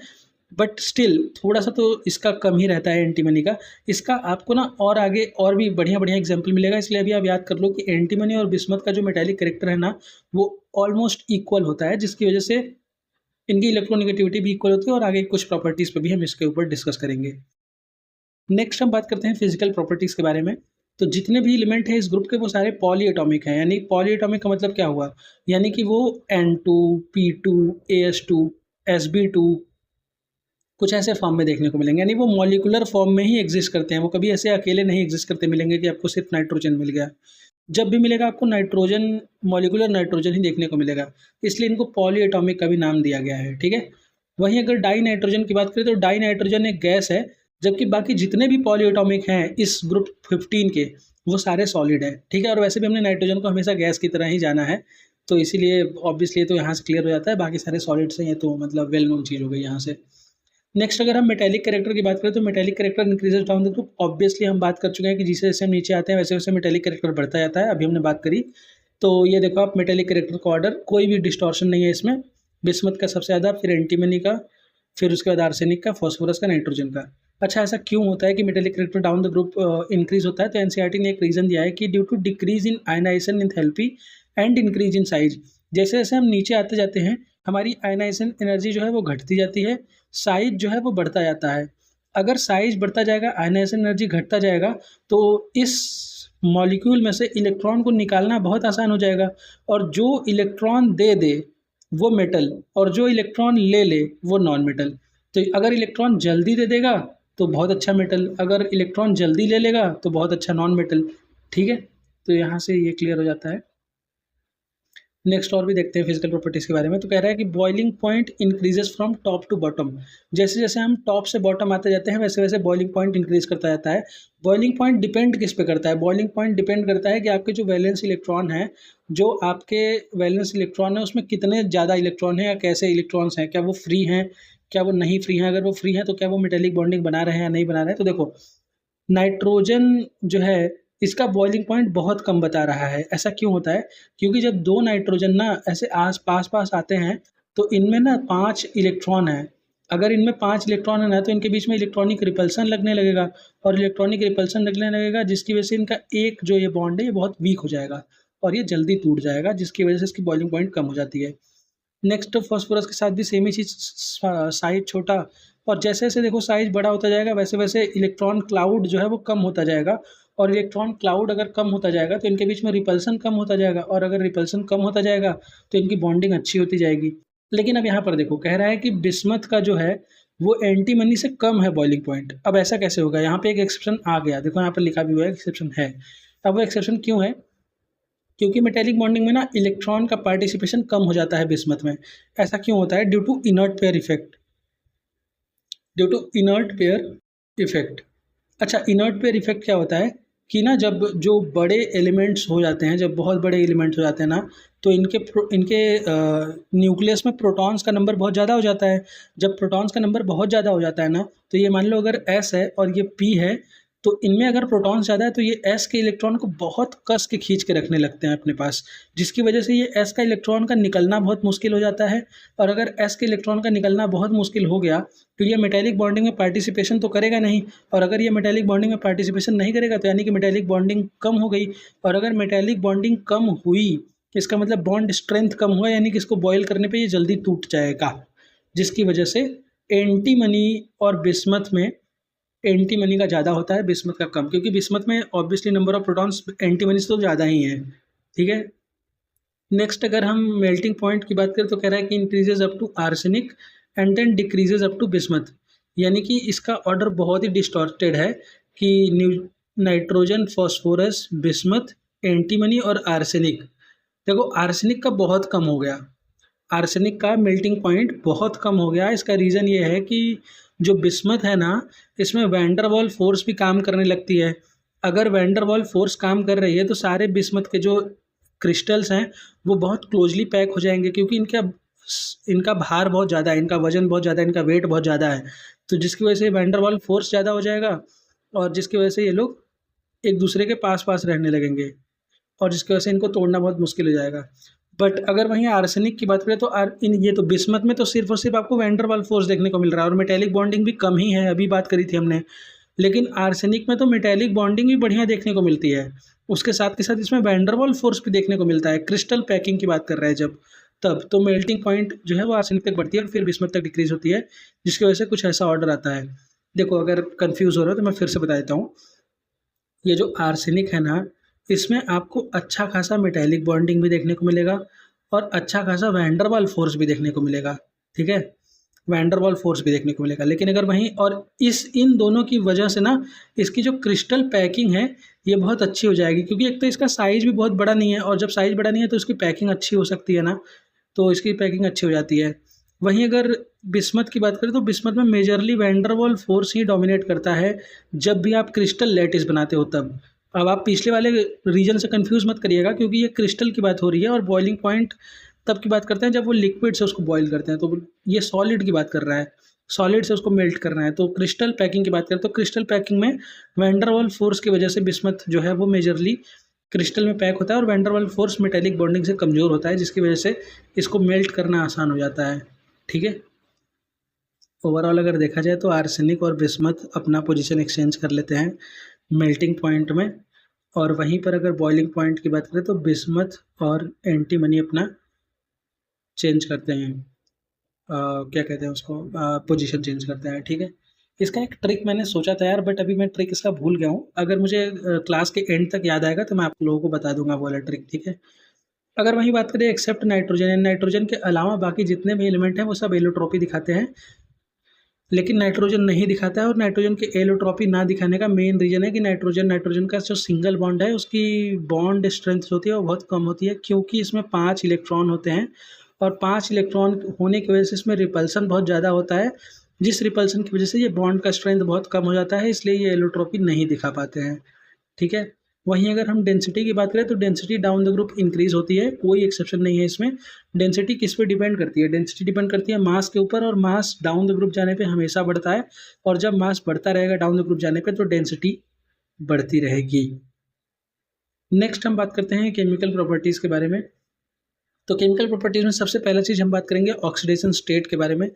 बट स्टिल थोड़ा-सा तो इसका कम ही रहता है एंटीमनी का। इसका आपको ना और आगे और भी बढ़िया-बढ़िया एग्जाम्पल मिलेगा, इसलिए अभी आप याद कर लो कि एंटीमनी और बिस्मथ का जो मेटेलिक कैरेक्टर है ना, वो ऑलमोस्ट इक्वल होता है, जिसकी वजह से इनकी इलेक्ट्रोनेगेटिविटी भी इक्वल होती है और आगे कुछ प्रॉपर्टीज़ पे भी हम इसके ऊपर डिस्कस करेंगे। नेक्स्ट हम बात करते हैं फिजिकल प्रॉपर्टीज़ के बारे में। तो जितने भी एलिमेंट हैं इस ग्रुप के वो सारे पॉलीएटॉमिक हैं, यानी पॉलीएटॉमिक का मतलब क्या हुआ? यानी कि वो N2, P2, AS2, Sb2 कुछ ऐसे फॉर्म में देखने को मिलेंगे, यानी वो मॉलिक्यूलर फॉर्म में ही एग्जिस्ट करते हैं, वो कभी ऐसे अकेले नहीं एग्जिस्ट करते मिलेंगे कि आपको सिर्फ नाइट्रोजन मिल गया। जब भी मिलेगा आपको नाइट्रोजन, मॉलिक्यूलर नाइट्रोजन ही देखने को मिलेगा, इसलिए इनको पॉलीएटॉमिक का भी नाम दिया गया है, ठीक है। वहीं अगर डाई नाइट्रोजन की बात करें तो डाई नाइट्रोजन एक गैस है, जबकि बाकी जितने भी पॉलीएटॉमिक हैं इस ग्रुप 15 के वो सारे सॉलिड हैं, ठीक है। और वैसे भी हमने नाइट्रोजन को हमेशा गैस की तरह ही जाना है, तो इसीलिए ऑब्वियसली तो यहाँ से क्लियर हो जाता है, बाकी सारे सॉलिड्स हैं, ये तो मतलब वेल नोन चीज़ हो गई यहाँ से। नेक्स्ट अगर हम मेटेलिक कैरेक्टर की बात करें तो metallic character increases down the group. Obviously हम बात कर चुके हैं कि जैसे जैसे हम नीचे आते हैं वैसे वैसे मेटेलिक कैरेक्टर बढ़ता जाता है, अभी हमने बात करी। तो ये देखो आप मेटेलिक कैरेक्टर का ऑर्डर, कोई भी डिस्टॉर्शन नहीं है इसमें। बिस्मथ का सबसे ज़्यादा, फिर एंटीमनी का, फिर उसके बाद आर्सेनिक का, फॉस्फोरस का, नाइट्रोजन का। अच्छा, ऐसा क्यों होता है कि metallic character down the group increase होता है? तो एनसीईआरटी ने एक रीज़न दिया है कि due to decrease in ionization enthalpy and increase in size. जैसे जैसे हम नीचे आते जाते हैं हमारी आयनाइजेशन एनर्जी जो है वो घटती जाती है, साइज जो है वो बढ़ता जाता है। अगर साइज बढ़ता जाएगा, आयनाइजेशन एनर्जी घटता जाएगा, तो इस मॉलिक्यूल में से इलेक्ट्रॉन को निकालना बहुत आसान हो जाएगा, और जो इलेक्ट्रॉन दे दे वो मेटल, और जो इलेक्ट्रॉन ले ले वो नॉन मेटल। तो अगर इलेक्ट्रॉन जल्दी दे देगा तो बहुत अच्छा मेटल, अगर इलेक्ट्रॉन जल्दी ले लेगा तो बहुत अच्छा नॉन मेटल, ठीक है। तो यहाँ से ये क्लियर हो जाता है। नेक्स्ट और भी देखते हैं फिजिकल प्रॉपर्टीज़ के बारे में। तो कह रहा है कि boiling point increases from top to bottom. जैसे जैसे हम टॉप से बॉटम आते जाते हैं वैसे वैसे बॉइलिंग पॉइंट इंक्रीज करता जाता है। बॉइलिंग पॉइंट डिपेंड किस पे करता है? बॉइलिंग पॉइंट डिपेंड करता है कि आपके जो वैलेंस इलेक्ट्रॉन है, जो आपके वैलेंस इलेक्ट्रॉन है उसमें कितने ज़्यादा इलेक्ट्रॉन हैं या कैसे इलेक्ट्रॉन्स हैं, क्या वो फ्री हैं, क्या वो नहीं फ्री हैं। अगर वो फ्री हैं तो क्या वो मेटेलिक बॉन्डिंग बना रहे हैं या नहीं बना रहे हैं। तो देखो नाइट्रोजन जो है इसका बॉइलिंग पॉइंट बहुत कम बता रहा है। ऐसा क्यों होता है? क्योंकि जब दो नाइट्रोजन ना ऐसे आस पास आते हैं तो इनमें ना 5 इलेक्ट्रॉन हैं। अगर इनमें 5 इलेक्ट्रॉन है ना तो इनके बीच में इलेक्ट्रॉनिक रिपल्सन लगने लगेगा, और इलेक्ट्रॉनिक रिपल्सन लगने लगेगा जिसकी वजह से इनका एक जो ये बॉन्ड है ये बहुत वीक हो जाएगा और ये जल्दी टूट जाएगा, जिसकी वजह से इसकी बॉइलिंग पॉइंट कम हो जाती है। नेक्स्ट फॉस्फोरस के साथ भी सेम ही चीज़, साइज छोटा, और जैसे जैसे देखो साइज बड़ा होता जाएगा वैसे वैसे इलेक्ट्रॉन क्लाउड जो है वो कम होता जाएगा, और इलेक्ट्रॉन क्लाउड अगर कम होता जाएगा तो इनके बीच में रिपल्सन कम होता जाएगा, और अगर रिपल्सन कम होता जाएगा तो इनकी बॉन्डिंग अच्छी होती जाएगी। लेकिन अब यहाँ पर देखो कह रहा है कि बिस्मथ का जो है वो एंटीमनी से कम है बॉइलिंग पॉइंट। अब ऐसा कैसे होगा? यहाँ पे एक एक्सेप्शन आ गया, देखो यहाँ पर लिखा भी हुआ है एक्सेप्शन है। अब वो एक्सेप्शन क्यों है? क्योंकि मेटेलिक बॉन्डिंग में ना इलेक्ट्रॉन का पार्टिसिपेशन कम हो जाता है बिस्मथ में। ऐसा क्यों होता है? Due to inert pair effect, due to inert pair effect. अच्छा, इनर्ट पेयर इफेक्ट क्या होता है कि ना जब जो बड़े एलिमेंट्स हो जाते हैं, जब बहुत बड़े एलिमेंट्स हो जाते हैं ना, तो इनके न्यूक्लियस में प्रोटॉन्स का नंबर बहुत ज़्यादा हो जाता है। जब प्रोटॉन्स का नंबर बहुत ज़्यादा हो जाता है ना, तो ये मान लो अगर S है और ये P है, तो इनमें अगर प्रोटॉन्स ज़्यादा है तो ये S के इलेक्ट्रॉन को बहुत कस के खींच के रखने लगते हैं अपने पास, जिसकी वजह से ये S का इलेक्ट्रॉन का निकलना बहुत मुश्किल हो जाता है। और अगर S के इलेक्ट्रॉन का निकलना बहुत मुश्किल हो गया तो ये मेटेलिक बॉन्डिंग में पार्टिसिपेशन तो करेगा नहीं, और अगर ये मेटेलिक बॉन्डिंग में पार्टिसिपेशन नहीं करेगा तो यानी कि मेटेलिक बॉन्डिंग कम हो गई, और अगर मेटेलिक बॉन्डिंग कम हुई इसका मतलब बॉन्ड स्ट्रेंथ कम हुआ, यानी कि इसको बॉयल करने पे ये जल्दी टूट जाएगा, जिसकी वजह से एंटीमनी और बिस्मथ में एंटीमनी का ज़्यादा होता है, बिस्मथ का कम, क्योंकि बिस्मथ में obviously number of protons antimony से तो ज़्यादा ही हैं, ठीक है। नेक्स्ट अगर हम मेल्टिंग पॉइंट की बात करें तो कह रहा है कि increases up to arsenic and then decreases up to bismuth, यानी कि इसका ऑर्डर बहुत ही डिस्टॉर्टेड है कि नाइट्रोजन, फॉस्फोरस, बिस्मथ, एंटीमनी और आर्सेनिक। देखो आर्सेनिक का बहुत कम हो गया, आर्सेनिक का मेल्टिंग पॉइंट बहुत कम हो गया। इसका रीज़न ये है कि जो बिस्मथ है ना, इसमें वैंडरवाल फोर्स भी काम करने लगती है। अगर वैंडरवाल फोर्स काम कर रही है तो सारे बिस्मथ के जो क्रिस्टल्स हैं वो बहुत क्लोजली पैक हो जाएंगे, क्योंकि इनका भार बहुत ज़्यादा है, इनका वजन बहुत ज़्यादा है, इनका वेट बहुत ज़्यादा है, तो जिसकी वजह से वैंडरवाल फोर्स ज़्यादा हो जाएगा और जिसकी वजह से ये लोग एक दूसरे के पास पास रहने लगेंगे और जिसकी वजह से इनको तोड़ना बहुत मुश्किल हो जाएगा। बट अगर वहीं आर्सेनिक की बात करें तो ये तो बिस्मथ में तो सिर्फ और सिर्फ आपको वैन डर वाल फोर्स देखने को मिल रहा है और मेटेलिक बॉन्डिंग भी कम ही है, अभी बात करी थी हमने। लेकिन आर्सेनिक में तो मेटेलिक बॉन्डिंग भी बढ़िया देखने को मिलती है, उसके साथ के साथ इसमें वैन डर वाल फोर्स भी देखने को मिलता है। क्रिस्टल पैकिंग की बात कर रहे हैं जब, तब तो मेल्टिंग पॉइंट जो है वो आर्सेनिक तक बढ़ती है और फिर बिस्मथ तक डिक्रीज होती है, जिसकी वजह से कुछ ऐसा ऑर्डर आता है। देखो अगर कन्फ्यूज़ हो रहा हो तो मैं फिर से बता देता हूँ। ये जो आर्सेनिक है ना, इसमें आपको अच्छा खासा मेटेलिक बॉन्डिंग भी देखने को मिलेगा और अच्छा खासा वैन डर वाल फोर्स भी देखने को मिलेगा, ठीक है, वैन डर वाल फोर्स भी देखने को मिलेगा। लेकिन अगर वहीं और इन दोनों की वजह से ना इसकी जो क्रिस्टल पैकिंग है ये बहुत अच्छी हो जाएगी, क्योंकि एक तो इसका साइज़ भी बहुत बड़ा नहीं है और जब साइज़ बड़ा नहीं है तो इसकी पैकिंग अच्छी हो सकती है ना, तो इसकी पैकिंग अच्छी हो जाती है। वहीं अगर बिस्मथ की बात करें तो बिस्मथ में मेजरली वैन डर वाल फोर्स ही डोमिनेट करता है जब भी आप क्रिस्टल लैटिस बनाते हो तब। अब आप पिछले वाले रीजन से कंफ्यूज मत करिएगा, क्योंकि ये क्रिस्टल की बात हो रही है और बॉइलिंग पॉइंट तब की बात करते हैं जब वो लिक्विड से उसको बॉईल करते हैं, तो ये सॉलिड की बात कर रहा है, सॉलिड से उसको मेल्ट करना है। तो क्रिस्टल पैकिंग की बात करें तो क्रिस्टल पैकिंग में वैन डर वाल फोर्स की वजह से बिस्मथ जो है वो मेजरली क्रिस्टल में पैक होता है और वैन डर वाल फोर्स मेटेलिक बॉन्डिंग से कमज़ोर होता है, जिसकी वजह से इसको मेल्ट करना आसान हो जाता है, ठीक है। ओवरऑल अगर देखा जाए तो आर्सेनिक और बिस्मथ अपना पोजीशन एक्सचेंज कर लेते हैं मेल्टिंग पॉइंट में, और वहीं पर अगर बॉइलिंग पॉइंट की बात करें तो बिस्मथ और एंटीमनी अपना चेंज करते हैं, क्या कहते हैं उसको, पोजीशन चेंज करते हैं, ठीक है। इसका एक ट्रिक मैंने सोचा था यार, बट अभी मैं ट्रिक इसका भूल गया हूँ। अगर मुझे क्लास के एंड तक याद आएगा तो मैं आप लोगों को बता दूंगा वो वाला ट्रिक, ठीक है। अगर वहीं बात करें एक्सेप्ट नाइट्रोजन, नाइट्रोजन के अलावा बाकी जितने भी एलिमेंट हैं वो सब एलोट्रॉपी दिखाते हैं, लेकिन नाइट्रोजन नहीं दिखाता है। और नाइट्रोजन के एलोट्रॉपी ना दिखाने का मेन रीज़न है कि नाइट्रोजन का जो सिंगल बॉन्ड है उसकी बॉन्ड स्ट्रेंथ होती है वो बहुत कम होती है, क्योंकि इसमें 5 इलेक्ट्रॉन होते हैं और 5 इलेक्ट्रॉन होने की वजह से इसमें रिपल्सन बहुत ज़्यादा होता है, जिस रिपल्सन की वजह से ये बॉन्ड का स्ट्रेंथ बहुत कम हो जाता है, इसलिए ये एलोट्रॉपी नहीं दिखा पाते हैं, ठीक है। वहीं अगर हम डेंसिटी की बात करें तो density down the group increase होती है, कोई एक्सेप्शन नहीं है इसमें। डेंसिटी किस पे डिपेंड करती है? डेंसिटी डिपेंड करती है मास के ऊपर, और मास डाउन द ग्रुप जाने पे हमेशा बढ़ता है, और जब मास बढ़ता रहेगा डाउन द ग्रुप जाने पे तो डेंसिटी बढ़ती रहेगी। नेक्स्ट हम बात करते हैं केमिकल प्रॉपर्टीज़ के बारे में। तो केमिकल प्रॉपर्टीज़ में सबसे पहला चीज़ हम बात करेंगे ऑक्सीडेशन स्टेट के बारे में।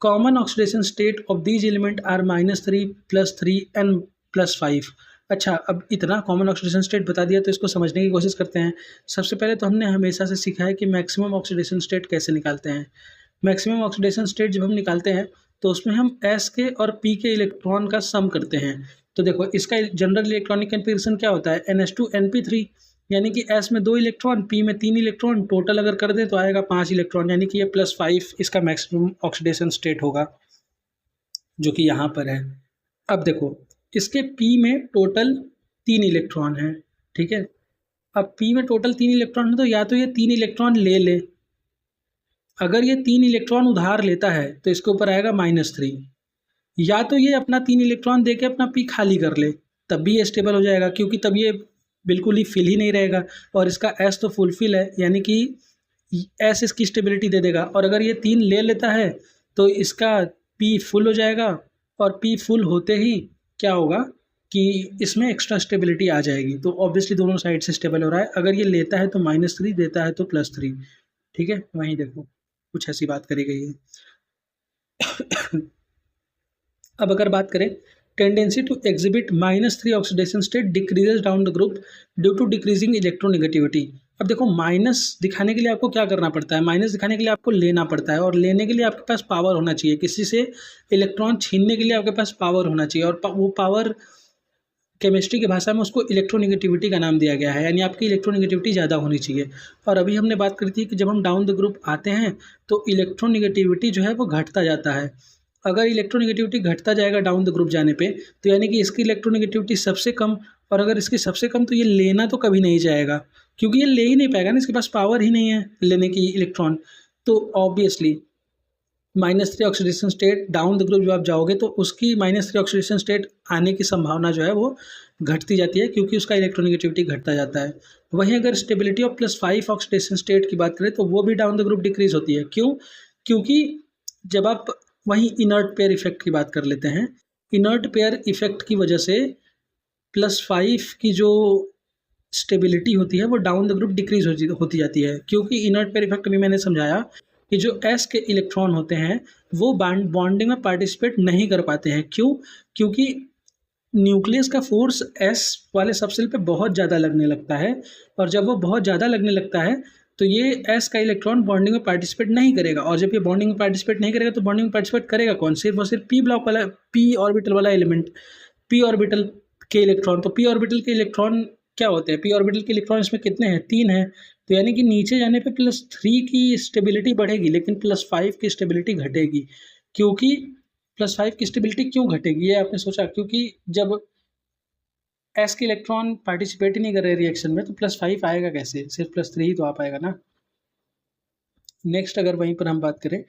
Common oxidation state of these element are -3 +3 and +5। अच्छा, अब इतना कॉमन ऑक्सीडेशन स्टेट बता दिया तो इसको समझने की कोशिश करते हैं। सबसे पहले तो हमने हमेशा से सीखा है कि मैक्सिमम ऑक्सीडेशन स्टेट कैसे निकालते हैं। मैक्सिमम ऑक्सीडेशन स्टेट जब हम निकालते हैं तो उसमें हम S के और P के इलेक्ट्रॉन का सम करते हैं। तो देखो इसका जनरल इलेक्ट्रॉनिक कन्फिग्रेशन क्या होता है, NH2 NP3, यानी कि S में 2 इलेक्ट्रॉन, P में 3 इलेक्ट्रॉन, टोटल अगर कर दें तो आएगा 5 इलेक्ट्रॉन, यानी कि ये +5 इसका मैक्सिमम ऑक्सीडेशन स्टेट होगा, जो कि यहाँ पर है। अब देखो इसके P में टोटल 3 इलेक्ट्रॉन हैं, ठीक है। अब P में टोटल 3 इलेक्ट्रॉन है तो या तो ये 3 इलेक्ट्रॉन ले ले, अगर ये 3 इलेक्ट्रॉन उधार लेता है तो इसके ऊपर आएगा -3, या तो ये अपना 3 इलेक्ट्रॉन दे के अपना P खाली कर ले, तब भी ये स्टेबल हो जाएगा, क्योंकि तब ये बिल्कुल ही फिल ही नहीं रहेगा और इसका S तो फुलफिल है, यानी कि S इसकी स्टेबिलिटी दे देगा। और अगर ये 3 ले लेता है तो इसका P फुल हो जाएगा, और P फुल होते ही क्या होगा कि इसमें एक्स्ट्रा स्टेबिलिटी आ जाएगी, तो ऑब्वियसली दोनों साइड से स्टेबल हो रहा है। अगर ये लेता है तो -3, देता है तो +3, ठीक है। वहीं देखो कुछ ऐसी बात करी गई है। अब अगर बात करें tendency to exhibit -3 oxidation state decreases down the group due to decreasing electronegativity. अब देखो माइनस दिखाने के लिए आपको क्या करना पड़ता है, माइनस दिखाने के लिए आपको लेना पड़ता है, और लेने के लिए आपके पास पावर होना चाहिए, किसी से इलेक्ट्रॉन छीनने के लिए आपके पास पावर होना चाहिए, और वो पावर केमिस्ट्री की भाषा में उसको इलेक्ट्रोनेगेटिविटी का नाम दिया गया है, यानी आपकी इलेक्ट्रोनेगेटिविटी ज़्यादा होनी चाहिए। और अभी हमने बात करी थी कि जब हम डाउन द ग्रुप आते हैं तो इलेक्ट्रोनेगेटिविटी जो है वो घटता जाता है। अगर इलेक्ट्रोनेगेटिविटी घटता जाएगा डाउन द ग्रुप जाने पे तो यानी कि इसकी इलेक्ट्रोनेगेटिविटी सबसे कम, और अगर इसकी सबसे कम तो ये लेना तो कभी नहीं जाएगा, क्योंकि ये ले ही नहीं पाएगा ना, इसके पास पावर ही नहीं है लेने की इलेक्ट्रॉन। तो obviously -3 oxidation state down the group जब आप जाओगे तो उसकी -3 ऑक्सीडेशन स्टेट आने की संभावना जो है वो घटती जाती है, क्योंकि उसका इलेक्ट्रोनेगेटिविटी घटता जाता है। वहीं अगर स्टेबिलिटी ऑफ +5 ऑक्सीडेशन स्टेट की बात करें तो वो भी डाउन द ग्रुप डिक्रीज होती है। क्यों? क्योंकि जब आप वहीं इनर्ट पेयर इफेक्ट की बात कर लेते हैं, इनर्ट पेयर इफेक्ट की वजह से +5 की जो स्टेबिलिटी होती है वो डाउन द ग्रुप डिक्रीज होती जाती है, क्योंकि इनर्ट पेयर इफेक्ट भी मैंने समझाया कि जो s के इलेक्ट्रॉन होते हैं वो बॉन्डिंग में पार्टिसिपेट नहीं कर पाते हैं। क्यों? क्योंकि न्यूक्लियस का फोर्स s वाले सबसेल पे बहुत ज़्यादा लगने लगता है, और जब वो बहुत ज़्यादा लगने लगता है तो ये s का इलेक्ट्रॉन बॉन्डिंग में पार्टिसिपेट नहीं करेगा, और जब ये बॉन्डिंग में पार्टिसिपेट नहीं करेगा तो बॉन्डिंग में पार्टिसिपेट करेगा कौन? सिर्फ और सिर्फ p ब्लॉक वाला, p ऑर्बिटल वाला एलिमेंट, p ऑर्बिटल के इलेक्ट्रॉन। तो p ऑर्बिटल के इलेक्ट्रॉन क्या होते हैं? p ऑर्बिटल के इलेक्ट्रॉन इसमें कितने हैं? 3 हैं। तो यानी कि नीचे जाने पे +3 की स्टेबिलिटी बढ़ेगी, लेकिन +5 की स्टेबिलिटी घटेगी। क्योंकि +5 की स्टेबिलिटी क्यों घटेगी, ये आपने सोचा? क्योंकि जब s के इलेक्ट्रॉन पार्टिसिपेट ही नहीं कर रहे रिएक्शन में तो +5 आएगा कैसे? सिर्फ +3 ही तो आ पाएगा ना। नेक्स्ट अगर वहीं पर हम बात करें,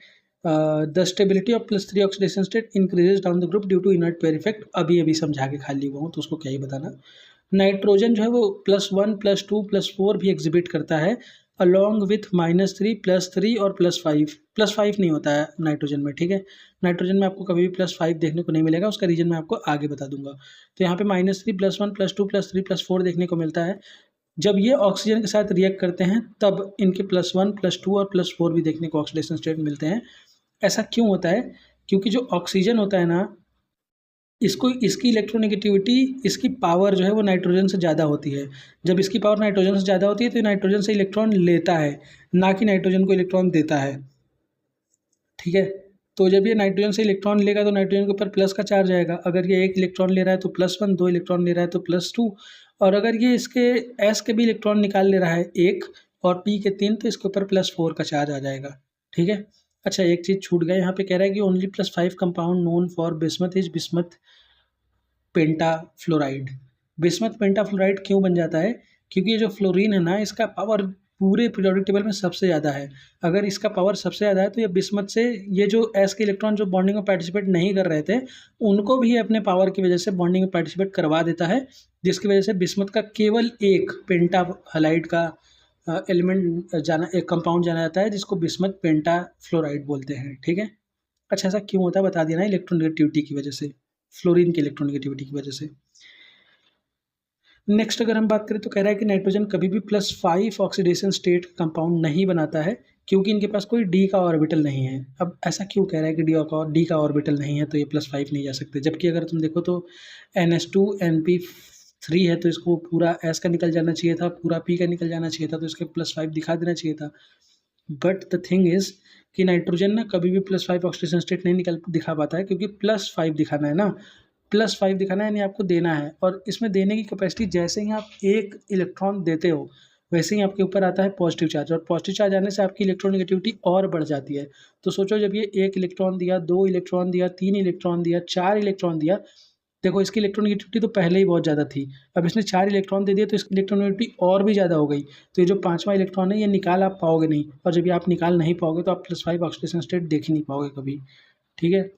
the stability of +3 oxidation state increases down the group due to inert pair effect. अभी समझा के खाली हुआ हूँ तो उसको क्या ही बताना। नाइट्रोजन जो है वो +1 +2 +4 भी एग्जिबिट करता है अलॉन्ग विथ -3 +3 और +5। +5 नहीं होता है नाइट्रोजन में, ठीक है। नाइट्रोजन में आपको कभी भी +5 देखने को नहीं मिलेगा, उसका रीजन मैं आपको आगे बता दूंगा। तो यहाँ पे -3 +1 +2 +3 +4 देखने को मिलता है। जब ये ऑक्सीजन के साथ रिएक्ट करते हैं तब इनके +1 +2 और +4 भी देखने को ऑक्सीडेशन स्टेट मिलते हैं। ऐसा क्यों होता है? क्योंकि जो ऑक्सीजन होता है ना, इसको इसकी इलेक्ट्रोनेगेटिविटी, इसकी पावर जो है वो नाइट्रोजन से ज़्यादा होती है। जब इसकी पावर नाइट्रोजन से ज़्यादा होती है तो ये नाइट्रोजन से इलेक्ट्रॉन लेता है, ना कि नाइट्रोजन को इलेक्ट्रॉन देता है, ठीक है। तो जब ये नाइट्रोजन से इलेक्ट्रॉन लेगा तो नाइट्रोजन के ऊपर प्लस का चार्ज आएगा। अगर ये 1 इलेक्ट्रॉन ले रहा है तो +1, 2 इलेक्ट्रॉन ले रहा है तो +2, और अगर ये इसके s के भी इलेक्ट्रॉन निकाल ले रहा है 1 और p के 3 तो इसके ऊपर +4 का चार्ज आ जाएगा, ठीक है। अच्छा, एक चीज़ छूट गया, यहाँ पे कह रहा है कि only +5 compound known for bismuth is bismuth pentafluoride. Bismuth pentafluoride क्यों बन जाता है? क्योंकि ये जो फ्लोरीन है ना, इसका पावर पूरे पीरियोडिक टेबल में सबसे ज़्यादा है। अगर इसका पावर सबसे ज़्यादा है तो ये बिस्मथ से ये जो s के इलेक्ट्रॉन जो बॉन्डिंग में पार्टिसिपेट नहीं कर रहे थे उनको भी अपने पावर की वजह से बॉन्डिंग में पार्टिसिपेट करवा देता है, जिसकी वजह से बिस्मथ का केवल एक पेंटा हलाइड का एलिमेंट एक कंपाउंड जाना जाता है जिसको बिस्मथ पेंटाफ्लोराइड बोलते हैं, ठीक है। अच्छा, ऐसा क्यों होता है बता दिया ना, इलेक्ट्रोनेगेटिविटी की वजह से, फ्लोरीन की इलेक्ट्रोनेगेटिविटी की वजह से। नेक्स्ट अगर हम बात करें तो कह रहा है कि नाइट्रोजन कभी भी +5 ऑक्सीडेशन स्टेट कंपाउंड नहीं बनाता है क्योंकि इनके पास कोई डी का ऑर्बिटल नहीं है। अब ऐसा क्यों कह रहा है कि डी का ऑर्बिटल नहीं है तो ये +5 नहीं जा सकते, जबकि अगर तुम देखो तो NH2 NP3 है तो इसको पूरा S का निकल जाना चाहिए था, पूरा P का निकल जाना चाहिए था, तो इसके +5 दिखा देना चाहिए था। बट द थिंग इज़ कि नाइट्रोजन ना कभी भी +5 ऑक्सीडेशन स्टेट नहीं दिखा पाता है, क्योंकि +5 दिखाना है ना, +5 दिखाना है यानी आपको देना है, और इसमें देने की कैपेसिटी जैसे ही आप एक इलेक्ट्रॉन देते हो वैसे ही आपके ऊपर आता है पॉजिटिव चार्ज, और पॉजिटिव चार्ज आने से आपकी इलेक्ट्रोनेगेटिविटी और बढ़ जाती है। तो सोचो, जब ये 1 इलेक्ट्रॉन दिया, 2 इलेक्ट्रॉन दिया, 3 इलेक्ट्रॉन दिया, 4 इलेक्ट्रॉन दिया, देखो इसकी इलेक्ट्रोनेगेटिविटी तो पहले ही बहुत ज़्यादा थी, अब इसने 4 इलेक्ट्रॉन दे दिए तो इसकी इलेक्ट्रोनेगेटिविटी और भी ज़्यादा हो गई। तो ये जो 5वां इलेक्ट्रॉन है ये निकाल आप पाओगे नहीं, और जब ये आप निकाल नहीं पाओगे तो आप +5 ऑक्सीडेशन स्टेट देख ही नहीं पाओगे कभी, ठीक है।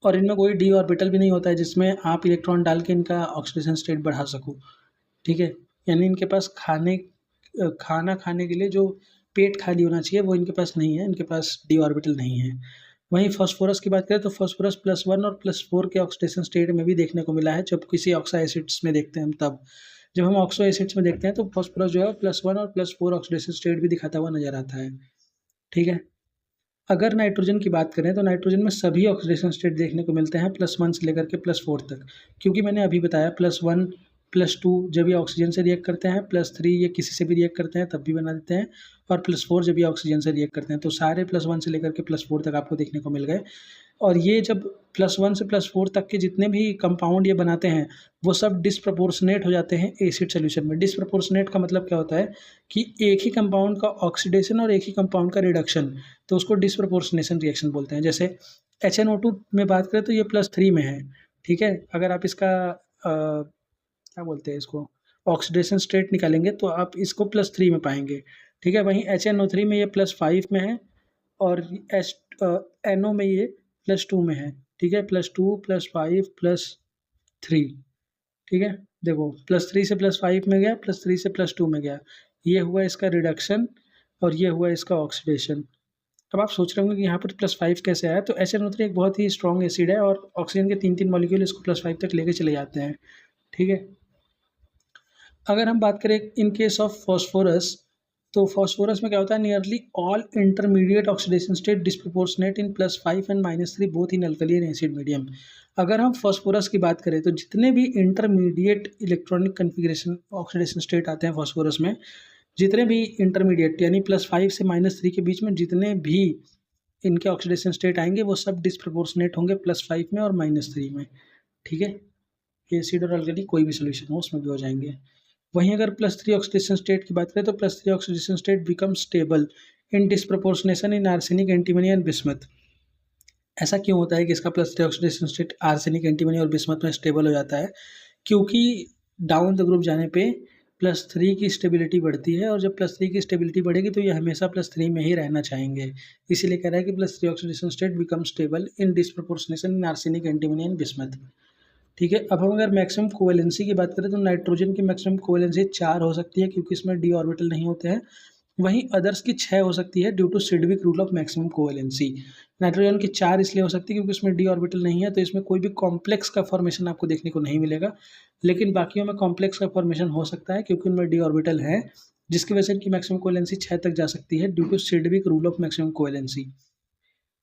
और इनमें कोई डी ऑर्बिटल भी नहीं होता है जिसमें आप इलेक्ट्रॉन डाल के इनका ऑक्सीडेशन स्टेट बढ़ा सको, ठीक है। यानी इनके पास खाना खाने के लिए जो पेट खाली होना चाहिए वो इनके पास नहीं है, इनके पास डी ऑर्बिटल नहीं है। वहीं फास्फोरस की बात करें तो फास्फोरस +1 और +4 के ऑक्सीडेशन स्टेट में भी देखने को मिला है, जब किसी ऑक्सा एसिड्स में देखते हैं हम तब। जब हम ऑक्सो एसिड्स में देखते हैं तो फास्फोरस जो है +1 और +4 ऑक्सीडेशन स्टेट भी दिखाता हुआ नज़र आता है, ठीक है। अगर नाइट्रोजन की बात करें तो नाइट्रोजन में सभी ऑक्सीडेशन स्टेट देखने को मिलते हैं +1 से लेकर के +4 तक, क्योंकि मैंने अभी बताया +1 +2 जब ये ऑक्सीजन से रिएक्ट करते हैं, +3 ये किसी से भी रिएक्ट करते हैं तब भी बना देते हैं, और +4 जब ये ऑक्सीजन से रिएक्ट करते हैं, तो सारे +1 से लेकर के +4 तक आपको देखने को मिल गए। और ये जब +1 से +4 तक के जितने भी कंपाउंड ये बनाते हैं वो सब डिस्प्रपोर्शनेट हो जाते हैं एसिड सॉल्यूशन में। डिस्प्रपोर्शनेट का मतलब क्या होता है कि एक ही कंपाउंड का ऑक्सीडेशन और एक ही कंपाउंड का रिडक्शन, तो उसको डिस्प्रपोर्शनेशन रिएक्शन बोलते हैं। जैसे HNO2 में बात करें तो ये +3 में है, ठीक है। अगर आप इसका क्या बोलते हैं इसको, ऑक्सीडेशन स्टेट निकालेंगे तो आप इसको +3 में पाएंगे, ठीक है। वहीं HNO3 में ये +5 में है, और NO में ये +2 में है, ठीक है। +2 +5 +3, ठीक है। देखो +3 से +5 में गया, +3 से +2 में गया, ये हुआ इसका रिडक्शन और ये हुआ इसका ऑक्सीडेशन। अब आप सोच रहे होंगे कि यहाँ पर +5 कैसे आया, तो HNO3 एक बहुत ही स्ट्रॉन्ग एसिड है और ऑक्सीजन के 3-3 मॉलिक्यूल इसको +5 तक लेके चले जाते हैं, ठीक है। अगर हम बात करें इन केस ऑफ फॉस्फोरस, तो फॉस्फोरस में क्या होता है, nearly all intermediate oxidation state disproportionate in +5 and -3 both in alkali and acid medium. अगर हम फॉस्फोरस की बात करें तो जितने भी intermediate electronic configuration oxidation state आते हैं फॉस्फोरस में, जितने भी इंटरमीडिएट यानी +5 से -3 के बीच में जितने भी इनके ऑक्सीडेशन स्टेट आएंगे वो सब डिस्प्रोपोर्शनेट होंगे +5 में और -3 में। ठीक है, एसिड और अल्कली कोई भी सोल्यूशन हो उसमें भी हो जाएंगे। वहीं अगर +3 ऑक्सीडेशन स्टेट की बात करें तो +3 oxidation state become stable in disproportionation in arsenic, antimony and bismuth. ऐसा क्यों होता है कि इसका +3 ऑक्सीडेशन स्टेट आर्सेनिक, एंटीमनी और बिस्मथ में स्टेबल हो जाता है? क्योंकि डाउन द ग्रुप जाने पे +3 की स्टेबिलिटी बढ़ती है, और जब +3 की स्टेबिलिटी बढ़ेगी तो ये हमेशा +3 में ही रहना चाहेंगे। इसीलिए कह रहा है कि +3 oxidation state become stable in disproportionation in arsenic, antimony and bismuth. ठीक है, अब हम अगर मैक्सिमम कोवेलेंसी की बात करें तो नाइट्रोजन की मैक्सिमम कोवेलेंसी 4 हो सकती है क्योंकि इसमें डी ऑर्बिटल नहीं होते हैं। वहीं अदर्स की 6 हो सकती है due to Sidgwick rule of maximum covalency. Nitrogen की 4 इसलिए हो सकती है क्योंकि इसमें डी ऑर्बिटल नहीं है, तो इसमें कोई भी कॉम्प्लेक्स का फॉर्मेशन आपको देखने को नहीं मिलेगा। लेकिन बाकियों में कॉम्प्लेक्स का फॉर्मेशन हो सकता है क्योंकि उनमें डी ऑर्बिटल है, जिसकी वजह से इनकी मैक्सिमम कोवेलेंसी 6 तक जा सकती है due to Sidgwick rule of maximum covalency.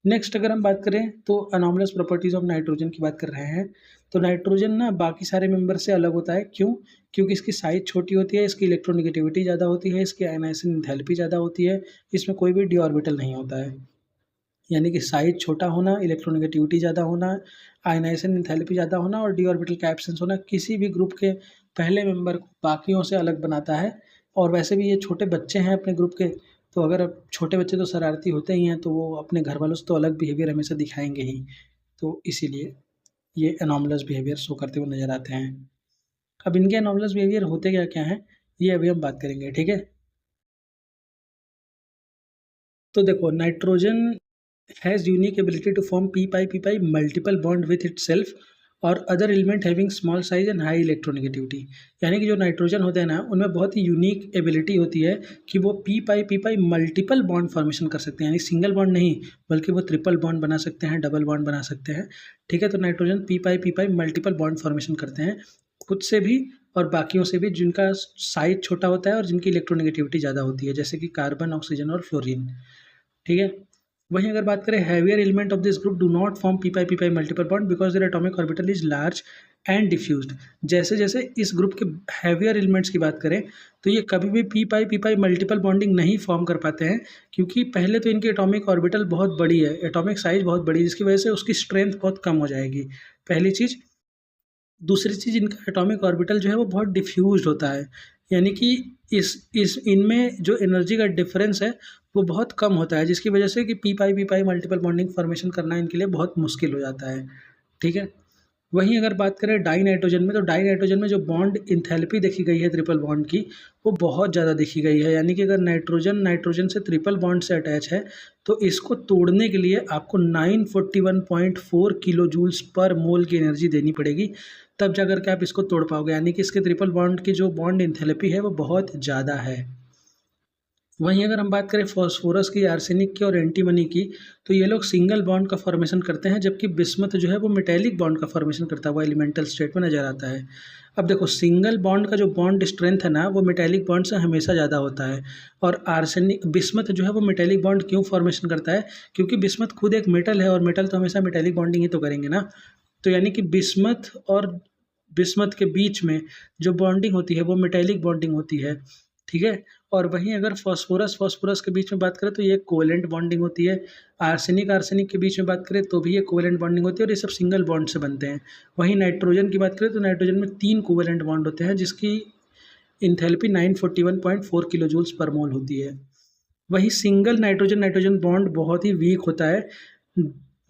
Next अगर हम बात करें तो अनॉमलस प्रॉपर्टीज़ ऑफ नाइट्रोजन की बात कर रहे हैं। तो नाइट्रोजन ना बाकी सारे मेंबर से अलग होता है। क्यों? क्योंकि इसकी साइज छोटी होती है, इसकी इलेक्ट्रोनेगेटिविटी ज़्यादा होती है, इसकी आयनाइजेशन एंथैल्पी ज़्यादा होती है, इसमें कोई भी डी ऑर्बिटल नहीं होता है। यानी कि साइज छोटा होना, इलेक्ट्रोनेगेटिविटी ज़्यादा होना, आयनाइजेशन एंथैल्पी ज़्यादा होना और डी ऑर्बिटल का एब्सेंस होना किसी भी ग्रुप के पहले मेंबर को बाकियों से अलग बनाता है। और वैसे भी ये छोटे बच्चे हैं अपने ग्रुप के, तो अगर छोटे बच्चे तो शरारती होते ही हैं, तो वो अपने घर वालों से तो अलग बिहेवियर हमेशा दिखाएंगे ही। तो इसीलिए ये एनॉमलस बिहेवियर शो करते हुए नज़र आते हैं। अब इनके एनॉमलस बिहेवियर होते क्या क्या हैं, ये अभी हम बात करेंगे। ठीक है, तो देखो nitrogen has unique ability to form p pi multiple bond with itself और other element having small size and high electronegativity. यानी कि जो नाइट्रोजन होते हैं ना, उनमें बहुत ही यूनिक एबिलिटी होती है कि वो p pi multiple bond formation कर सकते हैं। यानी सिंगल बॉन्ड नहीं, बल्कि वो ट्रिपल बॉन्ड बना सकते हैं, डबल बॉन्ड बना सकते हैं। ठीक है, तो nitrogen p pi multiple bond formation करते हैं, खुद से भी और बाकियों से भी, जिनका साइज छोटा होता है और जिनकी इलेक्ट्रोनेगेटिविटी ज़्यादा होती है, जैसे कि कार्बन, ऑक्सीजन और फ्लोरीन। ठीक है, वहीं अगर बात करें heavier element of this group do not form p pi multiple bond because their atomic orbital is large and diffused. जैसे जैसे इस ग्रुप के हैवियर एलिमेंट्स की बात करें तो ये कभी भी p pi मल्टीपल बॉन्डिंग नहीं फॉर्म कर पाते हैं, क्योंकि पहले तो इनकी एटॉमिक ऑर्बिटल बहुत बड़ी है, एटॉमिक साइज बहुत बड़ी है, जिसकी वजह से उसकी स्ट्रेंथ बहुत कम हो जाएगी, पहली चीज़। दूसरी चीज़, इनका एटॉमिक ऑर्बिटल जो है वो बहुत डिफ्यूज्ड होता है, यानी कि इस इनमें जो एनर्जी का डिफरेंस है वो बहुत कम होता है, जिसकी वजह से कि p pi multiple bonding formation करना इनके लिए बहुत मुश्किल हो जाता है। ठीक है, वहीं अगर बात करें डाई नाइट्रोजन में, तो डाई नाइट्रोजन में जो बॉन्ड इंथैल्पी देखी गई है ट्रिपल बॉन्ड की, वो बहुत ज़्यादा देखी गई है। यानी कि अगर नाइट्रोजन से ट्रिपल बॉन्ड से अटैच है तो इसको तोड़ने के लिए आपको 941.4 किलो जूल्स पर मोल की एनर्जी देनी पड़ेगी, तब जाकर के आप इसको तोड़ पाओगे। यानी कि इसके ट्रिपल बॉन्ड की जो बॉन्ड इंथैल्पी है वो बहुत ज़्यादा है। वहीं अगर हम बात करें फॉस्फोरस की, आर्सेनिक की और एंटीमनी की, तो ये लोग सिंगल बॉन्ड का फॉर्मेशन करते हैं, जबकि बिस्मथ जो है वो मेटेलिक बॉन्ड का फॉर्मेशन करता हुआ एलिमेंटल स्टेट में नज़र आता है। अब देखो सिंगल बॉन्ड का जो बॉन्ड स्ट्रेंथ है ना, वो मेटेलिक बॉन्ड से हमेशा ज़्यादा होता है। और आर्सेनिक बिस्मथ जो है वो मेटेलिक बॉन्ड क्यों फॉर्मेशन करता है? क्योंकि बिस्मथ खुद एक मेटल है और मेटल तो हमेशा मेटेलिक बॉन्डिंग ही तो करेंगे ना। तो यानी कि बिस्मथ के बीच में जो बॉन्डिंग होती है वो मेटेलिक बॉन्डिंग होती है। ठीक है, और वहीं अगर फॉस्फोरस के बीच में बात करें तो ये कोवेलेंट बॉन्डिंग होती है। आर्सेनिक के बीच में बात करें तो भी ये कोवेलेंट बॉन्डिंग होती है और ये सब सिंगल बॉन्ड से बनते हैं। वहीं नाइट्रोजन की बात करें तो नाइट्रोजन में 3 कोवेलेंट बॉन्ड होते हैं, जिसकी इंथैल्पी 941.4 किलो जूल्स पर मोल होती है। वहीं सिंगल नाइट्रोजन बॉन्ड बहुत ही वीक होता है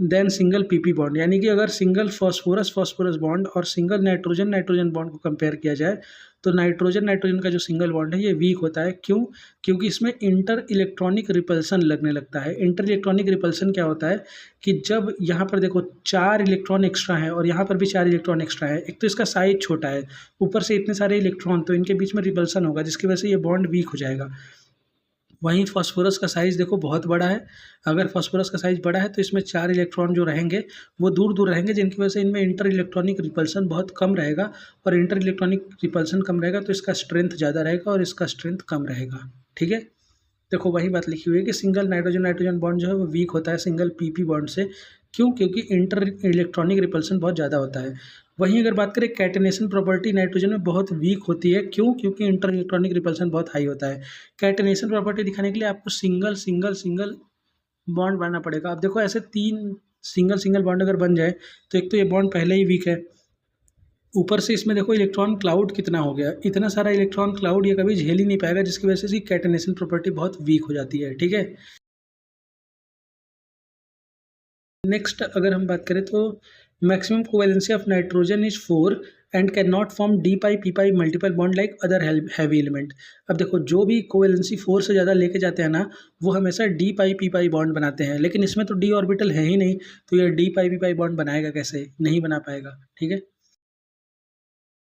देन सिंगल पीपी बॉन्ड। यानी कि अगर सिंगल फॉस्फोरस बॉन्ड और सिंगल नाइट्रोजन बॉन्ड को कंपेयर किया जाए तो नाइट्रोजन का जो सिंगल बॉन्ड है ये वीक होता है। क्यों? क्योंकि इसमें इंटर इलेक्ट्रॉनिक रिपल्सन लगने लगता है। इंटर इलेक्ट्रॉनिक रिपल्सन क्या होता है कि जब यहाँ पर देखो 4 इलेक्ट्रॉन एक्स्ट्रा हैं और यहाँ पर भी 4 इलेक्ट्रॉन एक्स्ट्रा है, एक तो इसका साइज छोटा है, ऊपर से इतने सारे इलेक्ट्रॉन, तो इनके बीच में रिपल्सन होगा, जिसकी वजह से ये बॉन्ड वीक हो जाएगा। वहीं फास्फोरस का साइज़ देखो बहुत बड़ा है। अगर फास्फोरस का साइज़ बड़ा है तो इसमें 4 इलेक्ट्रॉन जो रहेंगे वो दूर दूर रहेंगे, जिनकी वजह से इनमें इंटर इलेक्ट्रॉनिक रिपल्सन बहुत कम रहेगा, और इंटर इलेक्ट्रॉनिक रिपल्सन कम रहेगा तो इसका स्ट्रेंथ ज़्यादा रहेगा और इसका स्ट्रेंथ कम रहेगा। ठीक है, देखो वही बात लिखी हुई है कि सिंगल नाइट्रोजन नाइट्रोजन बॉन्ड जो है वो वीक होता है सिंगल पीपी बॉन्ड से। क्यों? क्योंकि इंटर इलेक्ट्रॉनिक रिपल्सन बहुत ज़्यादा होता है। वहीं अगर बात करें कैटेनेशन प्रॉपर्टी नाइट्रोजन में बहुत वीक होती है। क्यों? क्योंकि इंटर इलेक्ट्रॉनिक रिपल्सन बहुत हाई होता है। कैटेनेशन प्रॉपर्टी दिखाने के लिए आपको सिंगल सिंगल सिंगल बॉन्ड बनाना पड़ेगा। अब देखो ऐसे 3 सिंगल सिंगल बॉन्ड अगर बन जाए तो एक तो ये बॉन्ड पहले ही वीक है, ऊपर से इसमें देखो इलेक्ट्रॉन क्लाउड कितना हो गया। इतना सारा इलेक्ट्रॉन क्लाउड ये कभी झेल ही नहीं पाएगा, जिसकी वजह से इसकी कैटेनेशन प्रॉपर्टी बहुत वीक हो जाती है। ठीक है, नेक्स्ट अगर हम बात करें तो maximum covalency of nitrogen is 4 and can not form D pi P pi multiple bond like other heavy element. अब देखो जो भी कोवेलेंसी 4 से ज़्यादा लेके जाते हैं ना, वो हमेशा डी पाई पी पाई बॉन्ड बनाते हैं, लेकिन इसमें तो डी ऑर्बिटल है ही नहीं, तो ये डी पाई पी पाई बॉन्ड बनाएगा कैसे? नहीं बना पाएगा। ठीक है,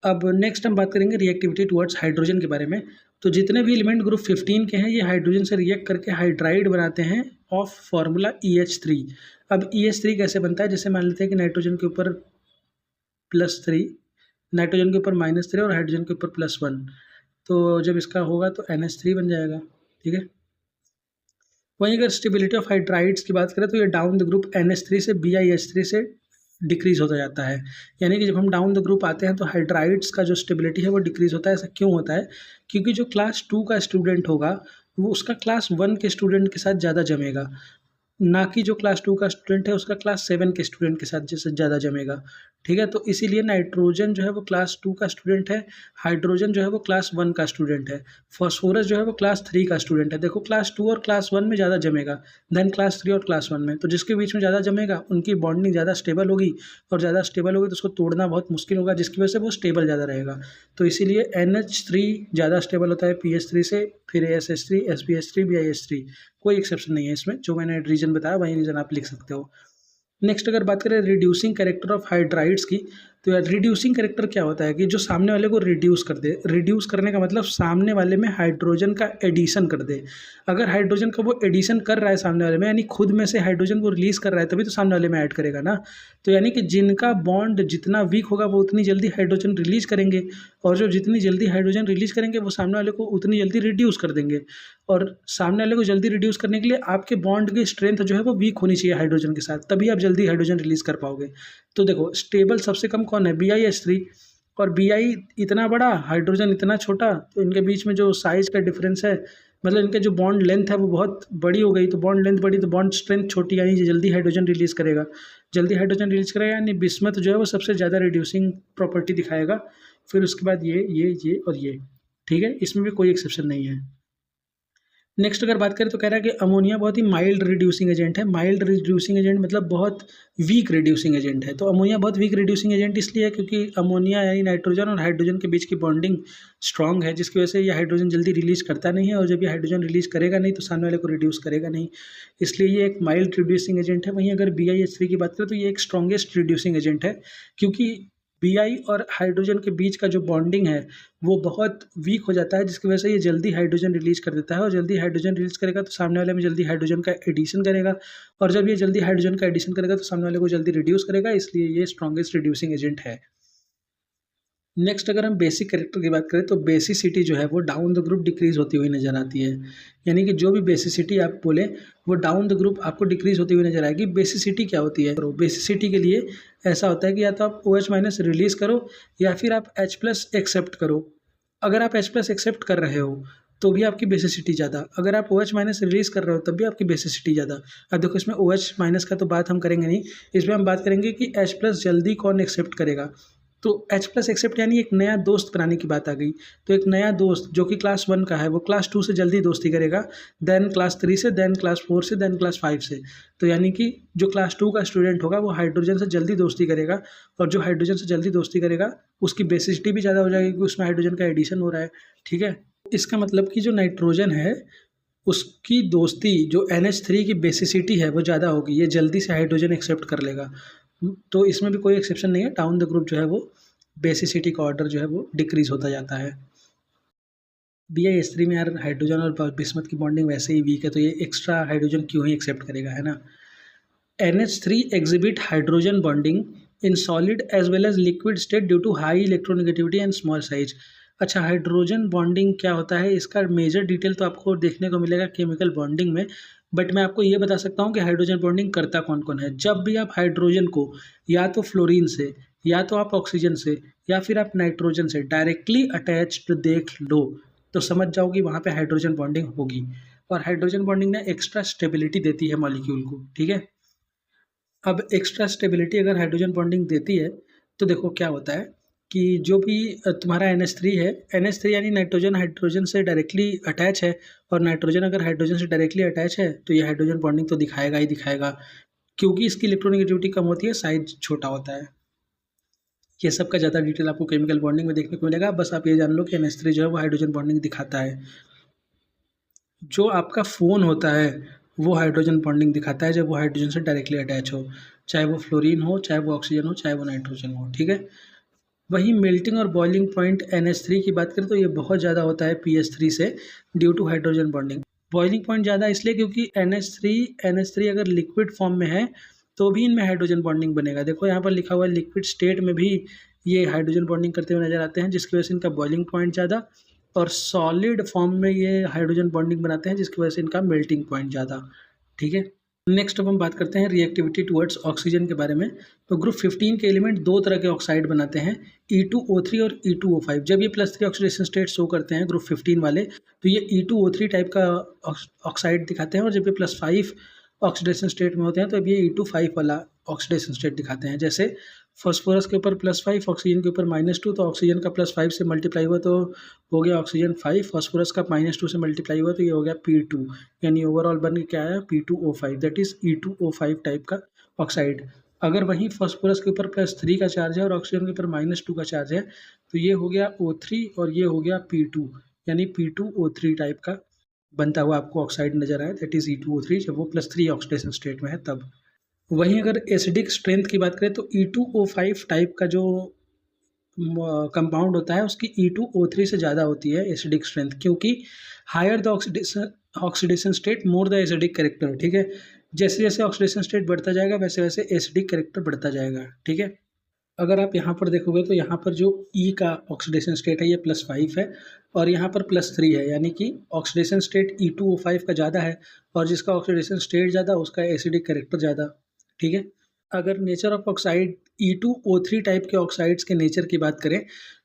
अब नेक्स्ट हम बात करेंगे रिएक्टिविटी टुवर्ड्स हाइड्रोजन के बारे में। तो जितने भी एलिमेंट ग्रुप 15 के हैं ये हाइड्रोजन से रिएक्ट करके हाइड्राइड बनाते हैं ऑफ फार्मूला EH3। अब EH3 कैसे बनता है? जैसे मान लेते हैं कि नाइट्रोजन के ऊपर +3, नाइट्रोजन के ऊपर -3 और हाइड्रोजन के ऊपर +1, तो जब इसका होगा तो NH3 बन जाएगा। ठीक है, वहीं अगर स्टेबिलिटी ऑफ हाइड्राइड्स की बात करें तो ये डाउन द ग्रुप NH3 से BiH3 से डिक्रीज होता जाता है। यानी कि जब हम डाउन द ग्रुप आते हैं तो हाइड्राइड्स का जो स्टेबिलिटी है वो डिक्रीज होता है। ऐसा क्यों होता है? क्योंकि जो क्लास 2 का स्टूडेंट होगा वो उसका क्लास 1 के स्टूडेंट के साथ ज़्यादा जमेगा, ना कि जो क्लास 2 का स्टूडेंट है उसका क्लास 7 के स्टूडेंट के साथ जैसे ज़्यादा जमेगा। ठीक है, तो इसीलिए नाइट्रोजन जो है वो क्लास 2 का स्टूडेंट है, हाइड्रोजन जो है वो क्लास 1 का स्टूडेंट है, फॉस्फोरस जो है वो क्लास 3 का स्टूडेंट है। देखो क्लास 2 और क्लास 1 में ज़्यादा जमेगा देन क्लास 3 और क्लास 1 में, तो जिसके बीच में ज़्यादा जमेगा उनकी बॉन्डिंग ज़्यादा स्टेबल होगी, और ज़्यादा स्टेबल होगी तो उसको तोड़ना बहुत मुश्किल होगा, जिसकी वजह से वो स्टेबल ज़्यादा रहेगा। तो इसीलिए NH3 ज़्यादा स्टेबल होता है PH3 से, फिर ASH3, SPH3, BiH3, कोई एक्सेप्शन नहीं है इसमें। जो मैंने रीज़न बताया वही रीज़न आप लिख सकते हो। नेक्स्ट अगर बात करें रिड्यूसिंग कैरेक्टर ऑफ हाइड्राइड्स की, तो यार रिड्यूसिंग कैरेक्टर क्या होता है कि जो सामने वाले को रिड्यूस कर दे। रिड्यूस करने का मतलब सामने वाले में हाइड्रोजन का एडिशन कर दे। अगर हाइड्रोजन का वो एडिशन कर रहा है सामने वाले में, यानी खुद में से हाइड्रोजन को रिलीज़ कर रहा है, तभी तो सामने वाले में ऐड करेगा ना। तो यानी कि जिनका बॉन्ड जितना वीक होगा वो उतनी जल्दी हाइड्रोजन रिलीज़ करेंगे, और जो जितनी जल्दी हाइड्रोजन रिलीज़ करेंगे वो सामने वाले को उतनी जल्दी रिड्यूस कर देंगे। और सामने वाले को जल्दी रिड्यूस करने के लिए आपके बॉन्ड की स्ट्रेंथ जो है वो वीक होनी चाहिए हाइड्रोजन के साथ, तभी आप जल्दी हाइड्रोजन रिलीज़ कर पाओगे। तो देखो स्टेबल सबसे कम कौन है? BiH3, और Bi इतना बड़ा, हाइड्रोजन इतना छोटा, तो इनके बीच में जो साइज़ का डिफरेंस है, मतलब इनके जो बॉन्ड लेंथ है वो बहुत बड़ी हो गई, तो बॉन्ड लेंथ बड़ी तो बॉन्ड स्ट्रेंथ छोटी, यानी ये जल्दी हाइड्रोजन रिलीज़ करेगा। जल्दी हाइड्रोजन रिलीज़ करेगा यानी बिस्मथ जो है वो सबसे ज़्यादा रिड्यूसिंग प्रॉपर्टी दिखाएगा, फिर उसके बाद ये और ये। ठीक है, इसमें भी कोई एक्सेप्शन नहीं है। नेक्स्ट अगर बात करें तो कह रहा है कि अमोनिया बहुत ही माइल्ड रिड्यूसिंग एजेंट है। माइल्ड रिड्यूसिंग एजेंट मतलब बहुत वीक रिड्यूसिंग एजेंट है। तो अमोनिया बहुत वीक रिड्यूसिंग एजेंट इसलिए है क्योंकि अमोनिया यानी नाइट्रोजन और हाइड्रोजन के बीच की बॉन्डिंग स्ट्रॉन्ग है, जिसकी वजह से ये हाइड्रोजन जल्दी रिलीज़ करता नहीं है, और जब ये हाइड्रोजन रिलीज़ करेगा नहीं तो सामने वाले को रिड्यूस करेगा नहीं, इसलिए ये एक माइल्ड रिड्यूसिंग एजेंट है। वहीं अगर BiH3 की बात करें तो ये एक स्ट्रॉन्गेस्ट रिड्यूसिंग एजेंट है, क्योंकि Bi और हाइड्रोजन के बीच का जो बॉन्डिंग है वो बहुत वीक हो जाता है, जिसकी वजह से ये जल्दी हाइड्रोजन रिलीज़ कर देता है, और जल्दी हाइड्रोजन रिलीज़ करेगा तो सामने वाले में जल्दी हाइड्रोजन का एडिशन करेगा, और जब ये जल्दी हाइड्रोजन का एडिशन करेगा तो सामने वाले को जल्दी रिड्यूस करेगा, इसलिए ये स्ट्रॉन्गेस्ट रिड्यूसिंग एजेंट है। नेक्स्ट अगर हम बेसिक कैरेक्टर की बात करें तो बेसिसिटी जो है वो डाउन द ग्रुप डिक्रीज़ होती हुई नज़र आती है। यानी कि जो भी बेसिसिटी आप बोले वो डाउन द ग्रुप आपको डिक्रीज़ होती हुई नज़र आएगी। बेसिसिटी क्या होती है? बेसिसिटी के लिए ऐसा होता है कि या तो आप OH- रिलीज़ करो या फिर आप H+ एक्सेप्ट करो। अगर आप H+ एक्सेप्ट कर रहे हो तो भी आपकी बेसिसिटी ज़्यादा, अगर आप OH- रिलीज़ कर रहे हो तब भी आपकी बेसिसिटी ज़्यादा। अब देखो इसमें OH- का तो बात हम करेंगे नहीं, इसमें हम बात करेंगे कि H+ जल्दी कौन एक्सेप्ट करेगा। तो H+ एक्सेप्ट यानी एक नया दोस्त बनाने की बात आ गई। तो एक नया दोस्त जो कि क्लास 1 का है वो क्लास 2 से जल्दी दोस्ती करेगा, देन क्लास 3 से, देन क्लास 4 से, देन क्लास 5 से। तो यानी कि जो क्लास 2 का स्टूडेंट होगा वो हाइड्रोजन से जल्दी दोस्ती करेगा, और जो हाइड्रोजन से जल्दी दोस्ती करेगा उसकी बेसिसिटी भी ज़्यादा हो जाएगी क्योंकि उसमें हाइड्रोजन का एडिशन हो रहा है। ठीक है, इसका मतलब कि जो नाइट्रोजन है उसकी दोस्ती जो NH3 की बेसिसिटी है वो ज़्यादा होगी, ये जल्दी से हाइड्रोजन एक्सेप्ट कर लेगा। तो इसमें भी कोई एक्सेप्शन नहीं है, डाउन द ग्रुप जो है वो बेसिसिटी का ऑर्डर जो है वो डिक्रीज़ होता जाता है। BiH3 में यार हाइड्रोजन और बिस्मथ की बॉन्डिंग वैसे ही वीक है, तो ये एक्स्ट्रा हाइड्रोजन क्यों ही एक्सेप्ट करेगा, है ना। NH3 exhibit hydrogen bonding in solid as well as liquid state due to high electronegativity and small size। अच्छा, हाइड्रोजन बॉन्डिंग क्या होता है, इसका मेजर डिटेल तो आपको देखने को मिलेगा केमिकल बॉन्डिंग में, बट मैं आपको ये बता सकता हूँ कि हाइड्रोजन बॉन्डिंग करता कौन कौन है। जब भी आप हाइड्रोजन को या तो फ्लोरीन से, या तो आप ऑक्सीजन से, या फिर आप नाइट्रोजन से डायरेक्टली अटैच्ड देख लो, तो समझ जाओ कि वहाँ पे हाइड्रोजन बॉन्डिंग होगी। और हाइड्रोजन बॉन्डिंग ना एक्स्ट्रा स्टेबिलिटी देती है मॉलिक्यूल को, ठीक है। अब एक्स्ट्रा स्टेबिलिटी अगर हाइड्रोजन बॉन्डिंग देती है तो देखो क्या होता है कि जो भी तुम्हारा NH3 है, NH3 यानी नाइट्रोजन हाइड्रोजन से डायरेक्टली अटैच है, और नाइट्रोजन अगर हाइड्रोजन से डायरेक्टली अटैच है तो ये हाइड्रोजन बॉन्डिंग तो दिखाएगा ही दिखाएगा, क्योंकि इसकी इलेक्ट्रोनेगेटिविटी कम होती है, साइज छोटा होता है। ये सब का ज़्यादा डिटेल आपको केमिकल बॉन्डिंग में देखने को मिलेगा, बस आप ये जान लो कि NH3 जो है वो हाइड्रोजन बॉन्डिंग दिखाता है। जो आपका फ़ोन होता है वो हाइड्रोजन बॉन्डिंग दिखाता है जब वो हाइड्रोजन से डायरेक्टली अटैच हो, चाहे वो फ्लोरीन हो, चाहे वो ऑक्सीजन हो, चाहे वो नाइट्रोजन हो, ठीक है। वहीं मेल्टिंग और बॉइलिंग पॉइंट NH3 की बात करें तो ये बहुत ज़्यादा होता है PH3 से due to hydrogen bonding. Boiling point ज़्यादा इसलिए क्योंकि NH3 अगर लिक्विड फॉर्म में है तो भी इनमें हाइड्रोजन बॉन्डिंग बनेगा। देखो यहाँ पर लिखा हुआ है लिक्विड स्टेट में भी ये हाइड्रोजन बॉन्डिंग करते हुए नजर आते हैं, जिसकी वजह से इनका बॉइलिंग पॉइंट ज़्यादा, और सॉलिड फॉर्म में ये हाइड्रोजन बॉन्डिंग बनाते हैं जिसकी वजह से इनका मेल्टिंग पॉइंट ज़्यादा, ठीक है। नेक्स्ट अब हम बात करते हैं रिएक्टिविटी टुवर्ड्स ऑक्सीजन के बारे में। तो ग्रुप 15 के एलिमेंट दो तरह के ऑक्साइड बनाते हैं, E2O3 और E2O5। जब ये +3 ऑक्सीडेशन स्टेट शो करते हैं ग्रुप 15 वाले, तो ये E2O3 टाइप का ऑक्साइड दिखाते हैं, और जब ये +5 ऑक्सीडेशन स्टेट में होते हैं तो अब ये E2O5 वाला ऑक्सीडेशन स्टेट दिखाते हैं। जैसे फॉस्फोरस के ऊपर +5, ऑक्सीजन के ऊपर -2, तो ऑक्सीजन का +5 से मल्टीप्लाई हुआ तो हो गया ऑक्सीजन 5, फॉस्फोरस का -2 से मल्टीप्लाई हुआ तो ये हो गया P2, यानी ओवरऑल बन के क्या आया P2O5, that is E2O5 type का ऑक्साइड। अगर वहीं फॉस्फोरस के ऊपर +3 का चार्ज है और ऑक्सीजन के ऊपर -2 का चार्ज है तो ये हो गया O3 और ये हो गया P2, यानी P2O3 टाइप का बनता हुआ आपको ऑक्साइड नजर आए, दैट इज़ E2O3 जब वो +3 ऑक्सीडेशन स्टेट में है तब। वहीं अगर एसिडिक स्ट्रेंथ की बात करें तो E2O5 टाइप का जो कंपाउंड होता है उसकी E2O3 से ज़्यादा होती है एसिडिक स्ट्रेंथ, क्योंकि higher the oxidation state more the acidic character, ठीक है। जैसे जैसे ऑक्सीडेशन स्टेट बढ़ता जाएगा वैसे वैसे एसिडिक कैरेक्टर बढ़ता जाएगा, ठीक है। अगर आप यहाँ पर देखोगे तो यहाँ पर जो E का ऑक्सीडेशन स्टेट है ये +5 है, और यहाँ पर +3 है, यानी कि ऑक्सीडेशन स्टेट E2O5 का ज़्यादा है, और जिसका ऑक्सीडेशन स्टेट ज़्यादा उसका एसिडिक कैरेक्टर ज़्यादा, ठीक है। अगर nature of oxide E2O3 type के ऑक्साइड्स के नेचर की बात करें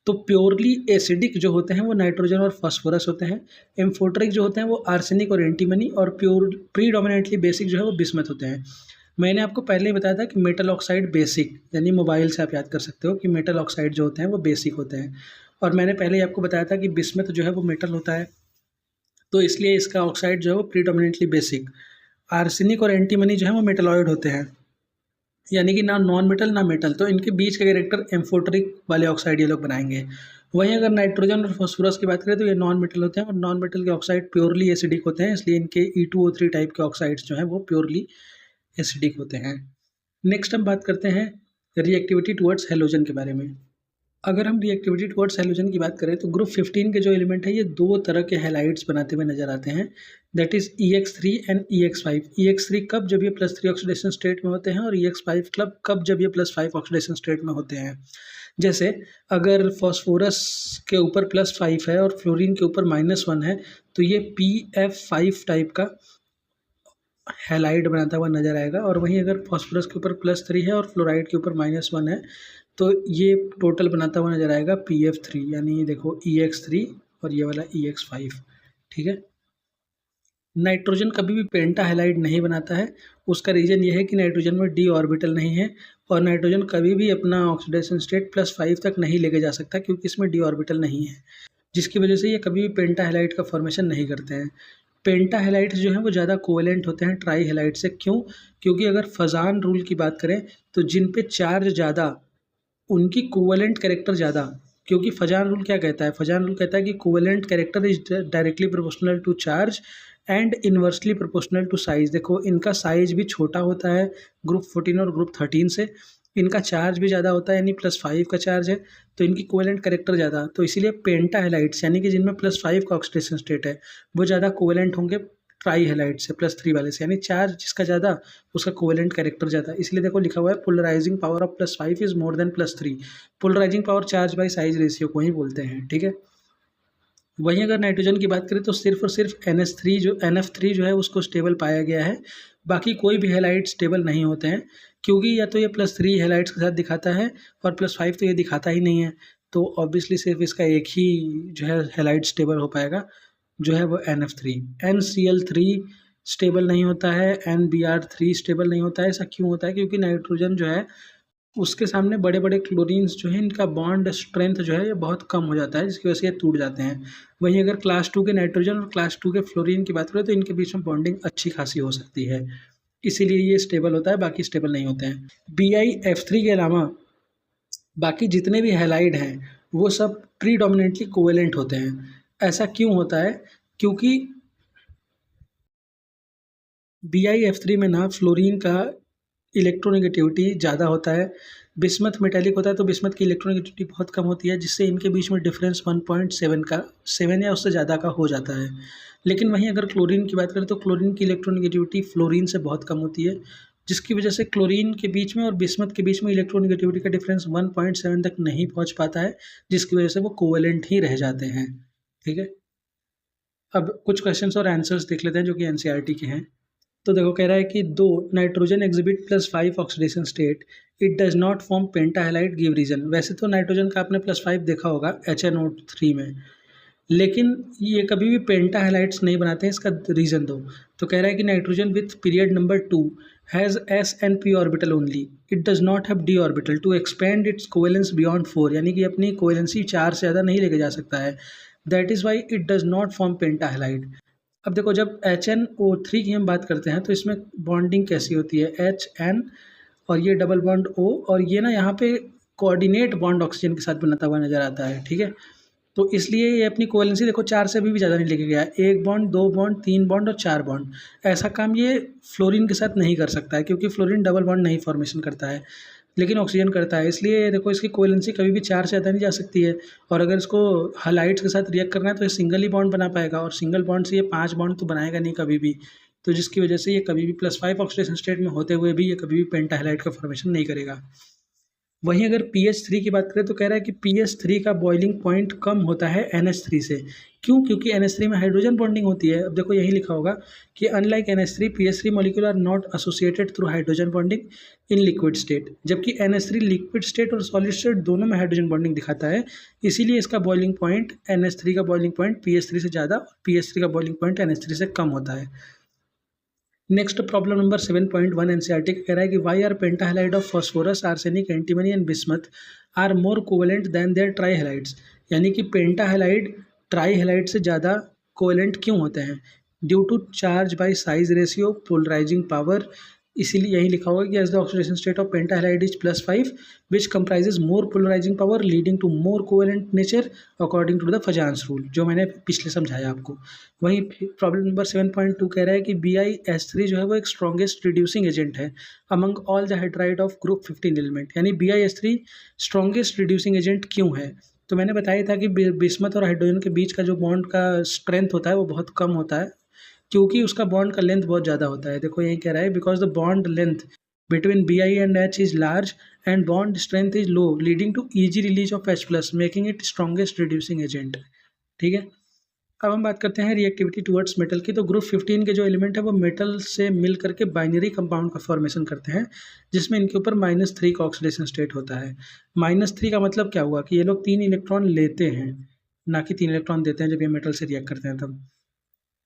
तो प्योरली एसिडिक जो होते हैं वो नाइट्रोजन और फास्फोरस होते हैं, एम्फोटरिक जो होते हैं वो आर्सेनिक और एंटीमनी, और प्योर प्रीडोमिनेंटली बेसिक जो है वो बिस्मथ होते हैं। मैंने आपको पहले ही बताया था कि मेटल ऑक्साइड बेसिक, यानी मोबाइल से आप याद कर सकते हो कि मेटल ऑक्साइड जो होते हैं वो बेसिक होते हैं, और मैंने पहले ही आपको बताया था कि बिस्मथ जो है वो मेटल होता है, तो इसलिए इसका ऑक्साइड जो है वो प्रीडोमिनेंटली बेसिक। आर्सेनिक और एंटीमनी जो है वो मेटलॉइड होते हैं, यानी कि ना नॉन मेटल ना मेटल, तो इनके बीच का कैरेक्टर एम्फोटरिक वाले ऑक्साइड ये लोग बनाएंगे। वहीं अगर नाइट्रोजन और फास्फोरस की बात करें तो ये नॉन मेटल होते हैं, और नॉन मेटल के ऑक्साइड प्योरली एसिडिक होते हैं, इसलिए इनके E2O3 टाइप के ऑक्साइड्स जो हैं वो प्योरली एसिडिक होते हैं। नेक्स्ट हम बात करते हैं रिएक्टिविटी टुवर्ड्स हैलोजन के बारे में। अगर हम रिएक्टिविटी टुवर्ड्स हैलोजन की बात करें तो ग्रुप 15 के जो एलिमेंट है ये दो तरह के हैलाइड्स बनाते हुए नजर आते हैं, that is EX3 and EX5। EX3 कब जब ये +3 ऑक्सीडेशन स्टेट में होते हैं, और EX5 कब जब ये +5 ऑक्सीडेशन स्टेट में होते हैं। जैसे अगर फॉस्फोरस के ऊपर +5 है और फ्लोरीन के ऊपर -1 है तो ये PF5 टाइप का हैलाइड बनाता हुआ नजर आएगा, और वहीं अगर फॉस्फोरस के ऊपर +3 है और फ्लोराइड के ऊपर -1 है तो ये टोटल बनाता हुआ नजर आएगा PF3, यानी देखो EX3 और ये वाला EX5, ठीक है। नाइट्रोजन कभी भी पेंटा हैलाइड नहीं बनाता है, उसका रीज़न ये है कि नाइट्रोजन में d ऑर्बिटल नहीं है, और नाइट्रोजन कभी भी अपना ऑक्सीडेशन स्टेट +5 तक नहीं लेके जा सकता क्योंकि इसमें d ऑर्बिटल नहीं है, जिसकी वजह से ये कभी भी पेंटा हैलाइड का फॉर्मेशन नहीं करते हैं। पेंटा हैलाइड्स जो हैं वो ज़्यादा कोवेलेंट होते हैं ट्राई हैलाइड से, क्यों? क्योंकि अगर फजान रूल की बात करें तो जिन पे चार्ज ज़्यादा उनकी कोवेलेंट कैरेक्टर ज़्यादा, क्योंकि फजान रूल क्या कहता है, फजान रूल कहता है कि covalent character is directly proportional to charge and inversely proportional to size. देखो इनका साइज भी छोटा होता है ग्रुप 14 और ग्रुप 13 से, इनका चार्ज भी ज़्यादा होता है, यानी +5 का चार्ज है, तो इनकी कोवेलेंट कैरेक्टर ज़्यादा, तो इसीलिए पेंटा हैलाइड्स यानी कि जिनमें +5 का ऑक्सीडेशन स्टेट है वो ज़्यादा कोवेलेंट होंगे ट्राई हैलाइड से +3 वाले से, यानी चार्ज जिसका ज़्यादा उसका कोवेलेंट कैरेक्टर ज़्यादा। इसलिए देखो लिखा हुआ है polarizing power of +5 is more than +3। Polarizing power charge by size ratio को ही बोलते हैं, ठीक है। वहीं अगर नाइट्रोजन की बात करें तो सिर्फ और सिर्फ NF3 जो है उसको स्टेबल पाया गया है, बाकी कोई भी हैलाइड स्टेबल नहीं होते हैं, क्योंकि या तो ये +3 हैलाइड्स के साथ दिखाता है और +5 तो ये दिखाता ही नहीं है, तो ऑब्वियसली सिर्फ इसका एक ही जो है हैलाइड स्टेबल हो पाएगा, जो है वो NF3। NCl3 स्टेबल नहीं होता है, NBr3 स्टेबल नहीं होता है। ऐसा क्यों होता है? क्योंकि नाइट्रोजन जो है उसके सामने बड़े बड़े क्लोरीन्स जो है इनका बॉन्ड स्ट्रेंथ जो है ये बहुत कम हो जाता है, जिसकी वजह से ये टूट जाते हैं। वहीं अगर क्लास 2 के नाइट्रोजन और क्लास 2 के फ्लोरीन की बात करें तो इनके बीच में बॉन्डिंग अच्छी खासी हो सकती है, इसीलिए ये स्टेबल होता है, बाकी स्टेबल नहीं होते हैं। BiF3 के अलावा बाकी जितने भी हैलाइड हैं वो सब प्रीडोमिनेंटली कोवेलेंट होते हैं। ऐसा क्यों होता है? क्योंकि BiF3 में ना फ्लोरीन का इलेक्ट्रोनेगेटिविटी ज़्यादा होता है, बिस्मथ मेटालिक होता है तो बिस्मथ की इलेक्ट्रोनेगेटिविटी बहुत कम होती है, जिससे इनके बीच में डिफरेंस 1.7 या उससे ज़्यादा का हो जाता है। लेकिन वहीं अगर क्लोरीन की बात करें तो क्लोरीन की इलेक्ट्रोनेगेटिविटी फ्लोरीन से बहुत कम होती है, जिसकी वजह से क्लोरीन के बीच में और बिस्मथ के बीच में इलेक्ट्रोनेगेटिविटी का डिफरेंस 1.7 तक नहीं पहुँच पाता है, जिसकी वजह से वो कोवेलेंट ही रह जाते हैं, ठीक है। अब कुछ क्वेश्चंस और आंसर्स देख लेते हैं जो कि NCERT के हैं। तो देखो कह रहा है कि though nitrogen exhibit +5 oxidation state, it does not form pentahalide, give reason. वैसे तो नाइट्रोजन का आपने +5 देखा होगा HNO3 में, लेकिन ये कभी भी पेंटाहेलाइड्स नहीं बनाते हैं, इसका रीज़न दो। तो कह रहा है कि nitrogen with period number 2 has S and P orbital only, it does not have D orbital to expand its covalence beyond 4, यानी कि अपनी कोवेलेंसी 4 से ज़्यादा नहीं लेके जा सकता है। That is why it does not form pentahalide. अब देखो जब HNO3 की हम बात करते हैं तो इसमें बॉन्डिंग कैसी होती है, HN और ये डबल बॉन्ड O, और ये ना यहाँ पे कोऑर्डिनेट बॉन्ड ऑक्सीजन के साथ बनाता हुआ नज़र आता है, ठीक है। तो इसलिए ये अपनी कोवेलेंसी देखो 4 से भी ज़्यादा नहीं लेके गया है, 1 बॉन्ड, 2 बॉन्ड, 3 बॉन्ड और 4 बॉन्ड। ऐसा काम ये फ्लोरीन के साथ नहीं कर सकता है, क्योंकि फ्लोरीन डबल बॉन्ड नहीं फॉर्मेशन करता है, लेकिन ऑक्सीजन करता है। इसलिए देखो इसकी कोवेलेंसी कभी भी 4 से ज़्यादा नहीं जा सकती है, और अगर इसको हैलाइड्स के साथ रिएक्ट करना है तो ये सिंगल ही बॉन्ड बना पाएगा, और सिंगल बॉन्ड से ये 5 बॉन्ड तो बनाएगा नहीं कभी भी, तो जिसकी वजह से ये कभी भी +5 ऑक्सीडेशन स्टेट में होते हुए भी ये कभी भी पेंटाहेलाइड का फॉर्मेशन नहीं करेगा। वहीं अगर pH3 की बात करें तो कह रहा है कि pH3 का बॉइलिंग पॉइंट कम होता है NH3 से। क्यों? क्योंकि NH3 में हाइड्रोजन बॉन्डिंग होती है। अब देखो यही लिखा होगा कि unlike NH3 pH3 molecule are not associated through hydrogen bonding in liquid state, जबकि NH3 लिक्विड स्टेट और सॉलिड स्टेट दोनों में हाइड्रोजन बॉन्डिंग दिखाता है, इसीलिए इसका बॉइलिंग पॉइंट NH3 का बॉइलिंग पॉइंट pH3 से ज़्यादा और pH3 का बॉइलिंग पॉइंट NH3 से कम होता है। नेक्स्ट प्रॉब्लम नंबर 7.1 NCERT कह रहा है कि why are pentahalide of phosphorus, arsenic, antimony and bismuth are more covalent than their trihalides, यानी कि पेंटाहेलाइड ट्राईहेलाइड से ज़्यादा कोवेलेंट क्यों होते हैं? Due to charge by size ratio, polarizing power, इसीलिए यही लिखा होगा कि as the oxidation state of pentahalide is +5 which comprises more polarizing power leading to more covalent nature according to the Fajans rule, जो मैंने पिछले समझाया आपको। वहीं प्रॉब्लम नंबर 7.2 कह रहा है कि BiS3 जो है वो एक स्ट्रॉन्गेस्ट रिड्यूसिंग एजेंट है among all the hydride of group 15 element, यानी BiS3 स्ट्रॉन्गेस्ट रिड्यूसिंग एजेंट क्यों है? तो मैंने बताया था कि बिस्मथ और हाइड्रोजन के बीच का जो बॉन्ड का स्ट्रेंथ होता है वो बहुत कम होता है, क्योंकि उसका बॉन्ड का लेंथ बहुत ज़्यादा होता है। देखो यही कह रहा है because the bond length between Bi and H is large and bond strength is low leading to easy release of H+, making it strongest reducing agent, ठीक है। अब हम बात करते हैं रिएक्टिविटी टुवर्ड्स मेटल की। तो ग्रुप 15 के जो एलिमेंट है वो मेटल से मिल करके बाइनरी कंपाउंड का फॉर्मेशन करते हैं, जिसमें इनके ऊपर -3 का ऑक्सीडेशन स्टेट होता है। -3 का मतलब क्या हुआ कि ये लोग 3 इलेक्ट्रॉन लेते हैं, ना कि 3 इलेक्ट्रॉन देते हैं जब ये मेटल से रिएक्ट करते हैं तब,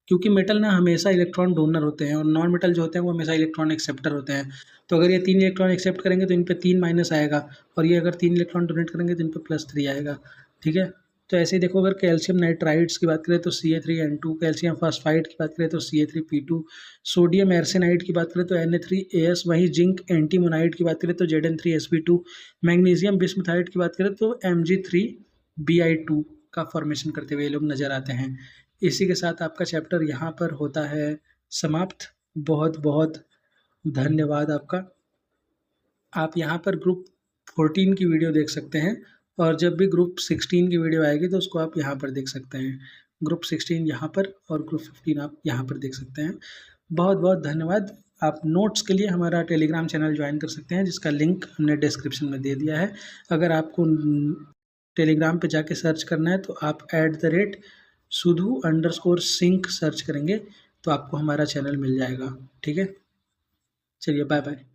क्योंकि मेटल ना हमेशा इलेक्ट्रॉन डोनर होते हैं और नॉन मेटल जो होते हैं वो हमेशा इलेक्ट्रॉन एक्सेप्टर होते हैं। तो अगर ये 3 इलेक्ट्रॉन एक्सेप्ट करेंगे तो इन पे 3 माइनस आएगा, और ये अगर 3 इलेक्ट्रॉन डोनेट करेंगे तो इन पे +3 आएगा, ठीक है। तो ऐसे ही देखो अगर कैल्शियम नाइट्राइड्स की बात करें तो Ca3N2, कैल्शियम फॉस्फाइड की बात करें तो Ca3P2, सोडियम एर्सेनाइड की बात करें तो Na3AS, वहीं जिंक एंटीमोनाइड की बात करें तो Zn3Sp2, मैग्नीशियम बिस्मुथाइड की बात करें तो Mg3Bi2 का फॉर्मेशन करते हुए ये लोग नज़र आते हैं। इसी के साथ आपका चैप्टर यहाँ पर होता है समाप्त। बहुत बहुत धन्यवाद आपका। आप यहाँ पर ग्रुप 14 की वीडियो देख सकते हैं, और जब भी ग्रुप 16 की वीडियो आएगी तो उसको आप यहाँ पर देख सकते हैं। ग्रुप 16 यहाँ पर और ग्रुप 15 आप यहाँ पर देख सकते हैं। बहुत बहुत धन्यवाद। आप नोट्स के लिए हमारा टेलीग्राम चैनल ज्वाइन कर सकते हैं, जिसका लिंक हमने डिस्क्रिप्शन में दे दिया है। अगर आपको टेलीग्राम पे जाके सर्च करना है तो आप @Sudhu_Sync सर्च करेंगे तो आपको हमारा चैनल मिल जाएगा। ठीक है, चलिए बाय बाय।